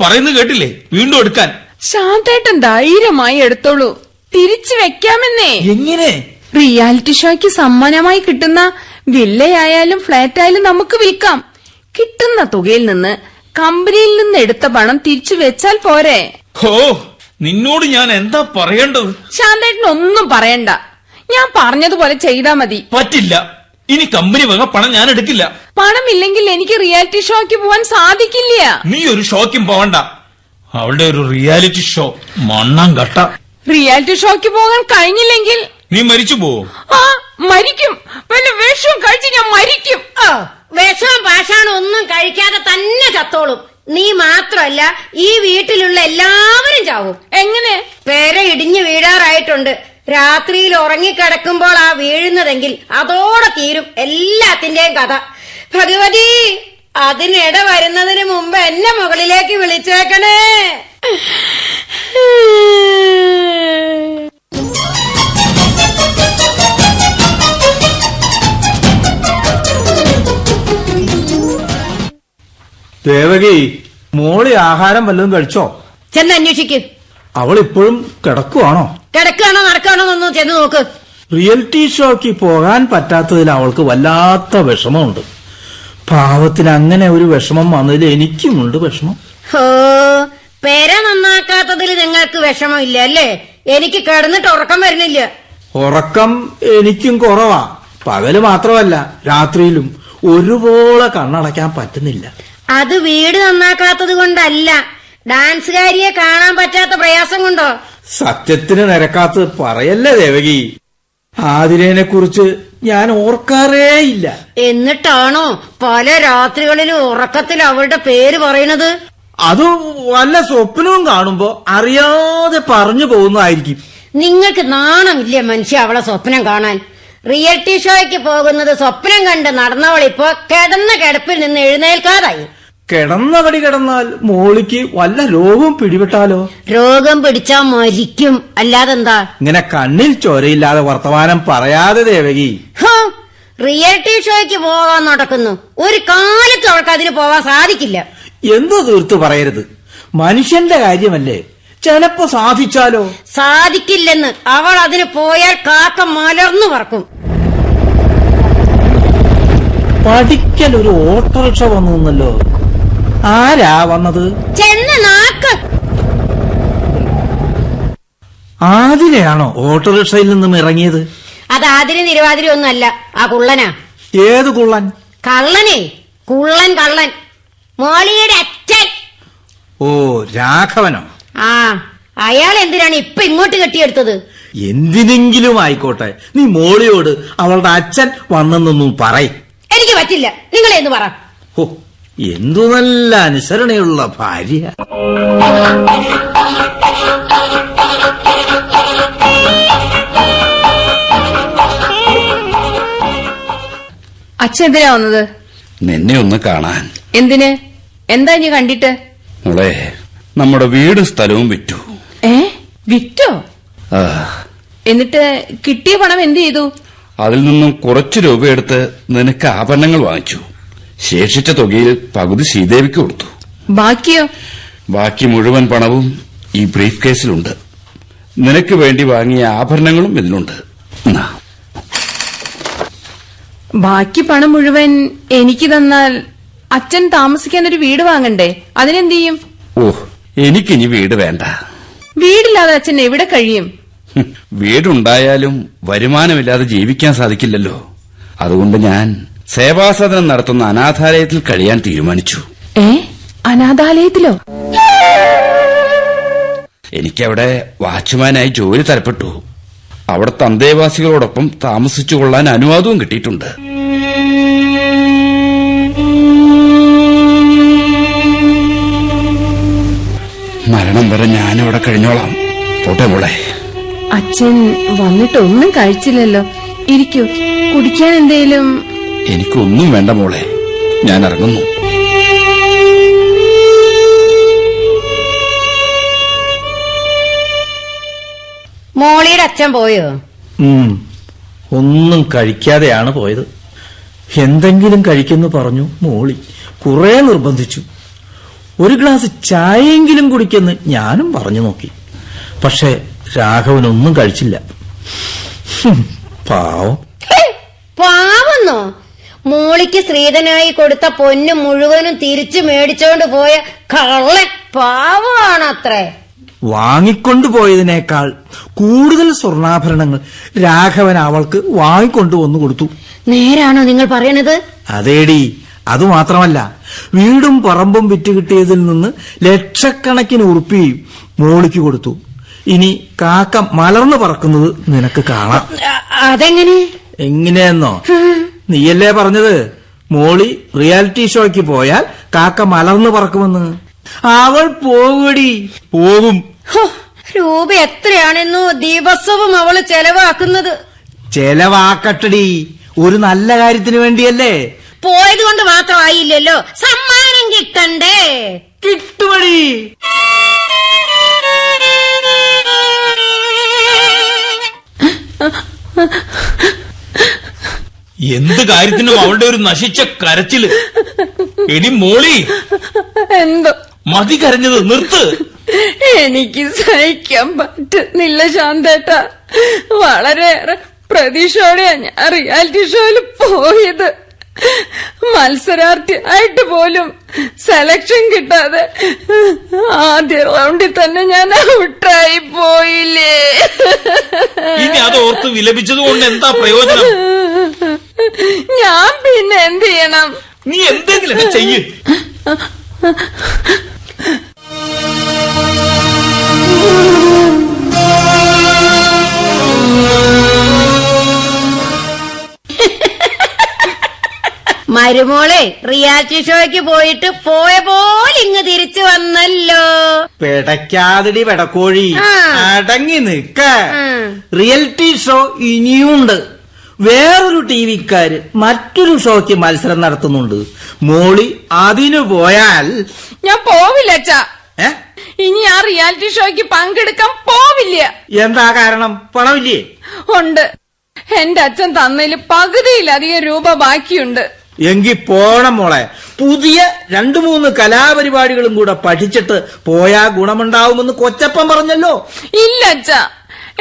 പറയുന്നത് കേട്ടില്ലേ വീണ്ടും എടുക്കാൻ. ശാന്തേട്ടൻ ധൈര്യമായി എടുത്തോളൂ. തിരിച്ചു വെക്കാമെന്നേ. എങ്ങനെ? റിയാലിറ്റി ഷോയ്ക്ക് സമ്മാനമായി കിട്ടുന്ന വില്ലയായാലും ഫ്ലാറ്റ് ആയാലും നമുക്ക് വിൽക്കാം. കിട്ടുന്ന തുകയിൽ നിന്ന് കമ്പനിയിൽ നിന്ന് എടുത്ത പണം തിരിച്ചു വെച്ചാൽ പോരെ? ഹോ, നിന്നോട് ഞാൻ എന്താ പറയേണ്ടത്? ശാന്തേട്ടൻ ഒന്നും പറയണ്ട, ഞാൻ പറഞ്ഞതുപോലെ ചെയ്താ മതി. പറ്റില്ല, ഇനി കമ്പനി വക പണം ഞാൻ എടുക്കില്ല. പണമില്ലെങ്കിൽ എനിക്ക് റിയാലിറ്റി ഷോയ്ക്ക് പോവാൻ സാധിക്കില്ല. നീ ഒരു ഷോയ്ക്കും പോവണ്ട. അവളുടെ ഒരു റിയാലിറ്റി ഷോ മണ്ണാൻ കട്ട. റിയാലിറ്റി ഷോയ്ക്ക് പോകാൻ കഴിഞ്ഞില്ലെങ്കിൽ നീ മരിച്ചു പോവോ? ആ, മരിക്കും. വല്ല വിഷവും കഴിച്ച് ഞാൻ മരിക്കും. ഓ, വിഷവും പാഷാണും ഒന്നും കഴിക്കാതെ തന്നെ ചത്തോളും. നീ മാത്രമല്ല, ഈ വീട്ടിലുള്ള എല്ലാവരും ചാവും. എങ്ങനെ? പേര ഇടിഞ്ഞു വീഴാറായിട്ടുണ്ട്. രാത്രിയിൽ ഉറങ്ങിക്കിടക്കുമ്പോൾ ആ വീഴുന്നതെങ്കിൽ അതോടെ തീരും എല്ലാത്തിന്റെയും കഥ. ഭഗവതി, അതിനിട വരുന്നതിന് മുമ്പ് എന്നെ മുകളിലേക്ക് വിളിച്ചേക്കണേ. ദേവകി, മോളി ആഹാരം വല്ലതും കഴിച്ചോ? ചെന്ന് അന്വേഷിക്ക്. അവൾ ഇപ്പോഴും കിടക്കുവാണോ? കിടക്കുകയാണോ നടക്കുകയാണോ എന്നൊന്ന് ചെന്ന് നോക്ക്. റിയൽറ്റി ഷോയ്ക്ക് പോകാൻ പറ്റാത്തതിൽ അവൾക്ക് വല്ലാത്ത വിഷമമുണ്ട്. പാവത്തിന് അങ്ങനെ ഒരു വിഷമം വന്നതിൽ എനിക്കുമുണ്ട് വിഷമം. ഹോ, പെര നന്നാക്കാത്തതിൽ നിങ്ങൾക്ക് വിഷമമില്ല അല്ലേ? എനിക്ക് കിടന്നിട്ട് ഉറക്കം വരുന്നില്ല. ഉറക്കം എനിക്കും കുറവാ. പകല് മാത്രമല്ല, രാത്രിയിലും ഒരുപോലെ കണ്ണടയ്ക്കാൻ പറ്റുന്നില്ല. അത് വീട് നന്നാക്കാത്തത് കൊണ്ടല്ല, ഡാൻസുകാരിയെ കാണാൻ പറ്റാത്ത പ്രയാസം കൊണ്ടോ? സത്യത്തിന് നിരക്കാത്തത് പറയല്ലേ ദേവകി. ആതിരേനെ കുറിച്ച് ഞാൻ ഓർക്കാറേയില്ല. എന്നിട്ടാണോ പല രാത്രികളിലും ഉറക്കത്തിൽ അവളുടെ പേര് പറയണത്? അത് വല്ല സ്വപ്നവും കാണുമ്പോ അറിയാതെ പറഞ്ഞു പോകുന്നതായിരിക്കും. നിങ്ങൾക്ക് നാണമില്ല മനുഷ്യ അവളെ സ്വപ്നം കാണാൻ? റിയൽറ്റി ഷോയ്ക്ക് പോകുന്നത് സ്വപ്നം കണ്ട് നടന്നവളിപ്പോ കിടന്ന കിടപ്പിൽ നിന്ന് എഴുന്നേൽക്കാതായി. കിടന്നപടി കിടന്നാൽ മോളിക്ക് വല്ല രോഗവും പിടിപെട്ടാലോ? രോഗം പിടിച്ചാ മരിക്കും, അല്ലാതെന്താ? ഇങ്ങനെ കണ്ണിൽ ചോരയില്ലാതെ വർത്തമാനം പറയാതെ ദേവകി. ഹോ, റിയൽറ്റി ഷോയ്ക്ക് പോകാൻ നടക്കുന്നു. ഒരു കാലത്ത് അവൾക്ക് അതിന് പോവാൻ സാധിക്കില്ല. എന്തോ തീർത്ത് പറയരുത്. മനുഷ്യന്റെ കാര്യമല്ലേ, ചിലപ്പോ സാധിച്ചാലോ? സാധിക്കില്ലെന്ന്. അവൾ അതിന് പോയാൽ കാക്ക മലർന്നു പറക്കും. പഠിക്കൽ ഒരു ഓട്ടോറിക്ഷ വന്നു നിന്നല്ലോ. ആരാ വന്നത്? ചെന്ന് നാക്ക്. ആതിരയാണോ ഓട്ടോറിക്ഷയിൽ നിന്നും ഇറങ്ങിയത്? അത് ആതിരി നിരവാതിരി ഒന്നുമല്ല, ആ കുള്ളനാ. ഏത് കുള്ളൻ? കള്ളനെ. കുള്ളൻ കള്ളൻ. മോളിയുടെ അച്ഛൻ. ഓ, രാഘവനോ? ആ, അയാൾ എന്തിനാണ് ഇപ്പൊ ഇങ്ങോട്ട് കെട്ടിയെടുത്തത്? എന്തിനെങ്കിലും ആയിക്കോട്ടെ, നീ മോളിയോട് അവളുടെ അച്ഛൻ വന്നെന്നൊന്നും പറയ്. എനിക്ക് പറ്റില്ല. നിങ്ങളെന്ന് പറ. ഓ, എന്തു നല്ല അനുസരണയുള്ള ഭാര്യ. അച്ഛൻ എന്തിനാ വന്നത്? നിന്നെ ഒന്ന് കാണാൻ. എന്തിന്? എന്താ ഇനി കണ്ടിട്ട്? മോളെ, നമ്മുടെ വീടും സ്ഥലവും വിറ്റു. വിറ്റോ? ആ, എന്നിട്ട് കിട്ടിയ പണം എന്ത് ചെയ്തു? അതിൽ നിന്നും കുറച്ച് രൂപയെടുത്ത് നിനക്ക് ആഭരണങ്ങൾ വാങ്ങിച്ചു. ശേഷിച്ച തുകയിൽ പകുതി ശ്രീദേവിക്ക് കൊടുത്തു. ബാക്കിയോ? ബാക്കി മുഴുവൻ പണവും ഈ ബ്രീഫ് കേസിലുണ്ട്. നിനക്ക് വേണ്ടി വാങ്ങിയ ആഭരണങ്ങളും ഇതിലുണ്ട്. എന്നാ, ബാക്കി പണം മുഴുവൻ എനിക്ക് തന്നാൽ അച്ഛൻ താമസിക്കാൻ ഒരു വീട് വാങ്ങണ്ടേ? അതിനെന്ത് ചെയ്യും? ഓ, എനിക്കിനി വീട് വേണ്ട. വീടില്ലാതെ അച്ഛൻ എവിടെ കഴിയും? വീടുണ്ടായാലും വരുമാനമില്ലാതെ ജീവിക്കാൻ സാധിക്കില്ലല്ലോ. അതുകൊണ്ട് ഞാൻ സേവാസദനം നടത്തുന്ന അനാഥാലയത്തിൽ കഴിയാൻ തീരുമാനിച്ചു. അനാഥാലയത്തിലോ? എനിക്കവിടെ വാച്ച്മാനായി ജോലി തരപ്പെട്ടു. അവിടുത്തെ അന്തേവാസികളോടൊപ്പം താമസിച്ചുകൊള്ളാൻ അനുവാദവും കിട്ടിയിട്ടുണ്ട്. മരണം വരെ ഞാനിവിടെ കഴിഞ്ഞോളാം. പോട്ടെ മോളെ. അച്ഛൻ വന്നിട്ടൊന്നും കഴിച്ചില്ലല്ലോ. ഇരിക്കൂ, കുടിക്കാൻ എന്തേലും? എനിക്കൊന്നും വേണ്ട മോളെ, ഞാൻ ഇറങ്ങുന്നു. മോളിയുടെ അച്ഛൻ പോയോ? ഒന്നും കഴിക്കാതെയാണ് പോയത്. എന്തെങ്കിലും കഴിക്കുന്നു പറഞ്ഞു മോളി. കുറെ നിർബന്ധിച്ചു. ഒരു ഗ്ലാസ് ചായയെങ്കിലും കുടിക്കെന്ന് ഞാനും പറഞ്ഞു നോക്കി. പക്ഷെ രാഘവനൊന്നും കഴിച്ചില്ല. പാവം. പാവന്നോ? മോളിക്ക് ശ്രീധനായി കൊടുത്ത പൊന്നു മുഴുവനും തിരിച്ചു മേടിച്ചോണ്ട് പോയ കള്ളൻ പാവമാണത്രേ. വാങ്ങിക്കൊണ്ടുപോയതിനേക്കാൾ കൂടുതൽ സ്വർണ്ണാഭരണങ്ങൾ രാഘവൻ അവൾക്ക് വാങ്ങിക്കൊണ്ടുവന്നു കൊടുത്തു. നേരാണോ നിങ്ങൾ പറയണത്? അതേടി, അതുമാത്രമല്ല, വീടും പറമ്പും വിറ്റുകിട്ടിയതിൽ നിന്ന് ലക്ഷക്കണക്കിന് ഉറുപ്പിയും മോളിക്ക് കൊടുത്തു. ഇനി കാക്ക മലർന്നു പറക്കുന്നത് നിനക്ക് കാണാം. അതെങ്ങനെ? എങ്ങനെയെന്നോ? നീയല്ലേ പറഞ്ഞത് മോളി റിയാലിറ്റി ഷോയ്ക്ക് പോയാൽ കാക്ക മലർന്നു പറക്കുമെന്ന്. അവൾ പോകൂടി, പോകും. രൂപ എത്രയാണെന്നോ ദിവസവും അവള് ചെലവാക്കുന്നത്. ചെലവാക്കട്ടടി, ഒരു നല്ല കാര്യത്തിന് വേണ്ടിയല്ലേ. പോയത് കൊണ്ട് മാത്രമായില്ലല്ലോ, സമ്മാനം കിട്ടണ്ടേ? കിട്ടുവടി. എന്ത് കാര്യത്തിനും അവളുടെ ഒരു നശിച്ച കരച്ചില്. എടി മോളി, എന്തോ മതി കരഞ്ഞത്, നിർത്ത്. എനിക്ക് സഹിക്കാൻ പറ്റുന്നില്ല ശാന്തേട്ട. വളരെയേറെ പ്രതീക്ഷയോടെയാ ഞാൻ റിയാലിറ്റി ഷോയിൽ പോയത്. മത്സരാർത്ഥിയായിട്ട് പോലും സെലക്ഷൻ കിട്ടാതെ ആദ്യ റൗണ്ടിൽ തന്നെ ഞാൻ ഔട്ടായി പോയില്ലേ. ഇനി അത് ഓർത്ത് വിലപിച്ചത് കൊണ്ട് എന്താ പ്രയോജനം? ഞാൻ പിന്നെ എന്ത് ചെയ്യണം? നീ എന്തെങ്കിലുമൊക്കെ ചെയ്യ്. മരുമോളെ റിയാലിറ്റി ഷോയ്ക്ക് പോയിട്ട് പോയ പോലെ ഇങ്ങ് തിരിച്ചു വന്നല്ലോ. പെടയ്ക്കാതിടി പെടക്കോഴി, ആ. അടങ്ങി നിക്ക. ഉം. റിയാലിറ്റി ഷോ ഇനിയുണ്ട്. വേറൊരു ടിവിക്കാര് മറ്റൊരു ഷോയ്ക്ക് മത്സരം നടത്തുന്നുണ്ട്. മോളി അതിനു പോയാൽ ഞാൻ പോവില്ല അച്ഛാ. ഏ? ഇനി ആ റിയാലിറ്റി ഷോയ്ക്ക് പങ്കെടുക്കാൻ പോവില്ല. എന്താ കാരണം? പണമില്ലേ? ഉണ്ട്. എന്റെ അച്ഛൻ തന്നതിൽ പകുതിയിലധികം രൂപ ബാക്കിയുണ്ട്. എങ്കി പോണം മോളെ. പുതിയ 2-3 കലാപരിപാടികളും കൂടെ പഠിച്ചിട്ട് പോയാ ഗുണമുണ്ടാവുമെന്ന് കൊച്ചപ്പൻ പറഞ്ഞല്ലോ. ഇല്ല അച്ഛാ,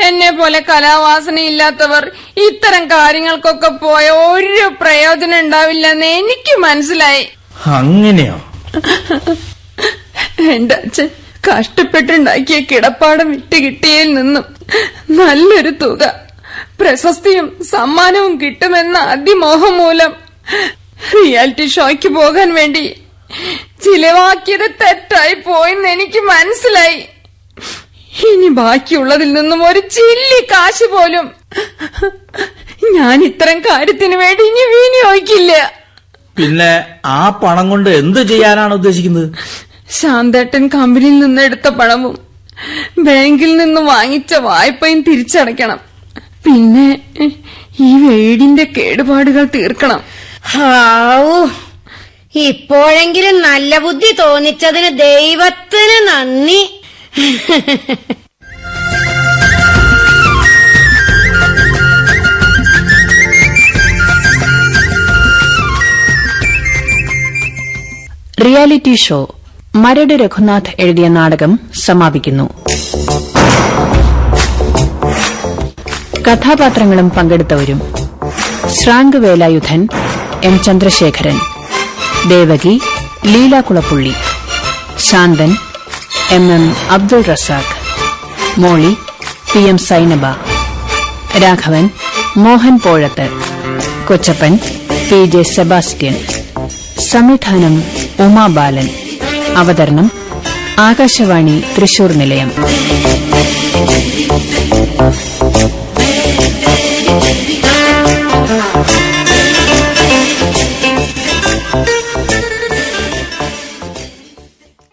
എന്നെ പോലെ കലാവാസനയില്ലാത്തവർ ഇത്തരം കാര്യങ്ങൾക്കൊക്കെ പോയ ഒരു പ്രയോജനം ഉണ്ടാവില്ലെന്ന് എനിക്ക് മനസ്സിലായി. അങ്ങനെയോ? എന്റെ അച്ഛൻ കഷ്ടപ്പെട്ടുണ്ടാക്കിയ കിടപ്പാടം വിറ്റ് കിട്ടിയതിൽ നിന്നും നല്ലൊരു തുക, പ്രശസ്തിയും സമ്മാനവും കിട്ടുമെന്ന അതിമോഹം മൂലം റിയാലിറ്റി ഷോയ്ക്ക് പോകാൻ വേണ്ടി ചിലവാക്കിയത് തെറ്റായി പോയെന്ന് എനിക്ക് മനസ്സിലായി. ഇനി ബാക്കിയുള്ളതിൽ നിന്നും ഒരു ചില്ലി കാശ് പോലും ഞാൻ ഇത്തരം കാര്യത്തിന് വേണ്ടി ഇനി വിനിയോഗിക്കില്ല. പിന്നെ ആ പണം കൊണ്ട് എന്ത് ചെയ്യാനാണ് ഉദ്ദേശിക്കുന്നത്? ശാന്തേട്ടൻ കമ്പനിയിൽ നിന്ന് എടുത്ത പണവും ബാങ്കിൽ നിന്ന് വാങ്ങിച്ച വായ്പയും തിരിച്ചടയ്ക്കണം. പിന്നെ ഈ വീടിന്റെ കേടുപാടുകൾ തീർക്കണം. ഹാവൂ, ഇപ്പോഴെങ്കിലും നല്ല ബുദ്ധി തോന്നിച്ചതിന് ദൈവത്തിന് നന്ദി. റിയാലിറ്റി ഷോ മരട് രഘുനാഥ് എഴുതിയ നാടകം സമാപിക്കുന്നു. കഥാപാത്രങ്ങളും പങ്കെടുത്തവരും: ശ്രാങ്ക് Velayudhan, M Chandrasekharan; Devaki, Leela Kulappully; Shanthan, M Abdul Razak; Molly, PM Sainaba; Raghavan, Mohan Pozhath; Kochappan, PJ Sebastian. സംവിധാനം ഉമാ ബാലൻ. അവതരണം ആകാശവാണി തൃശൂർ നിലയം.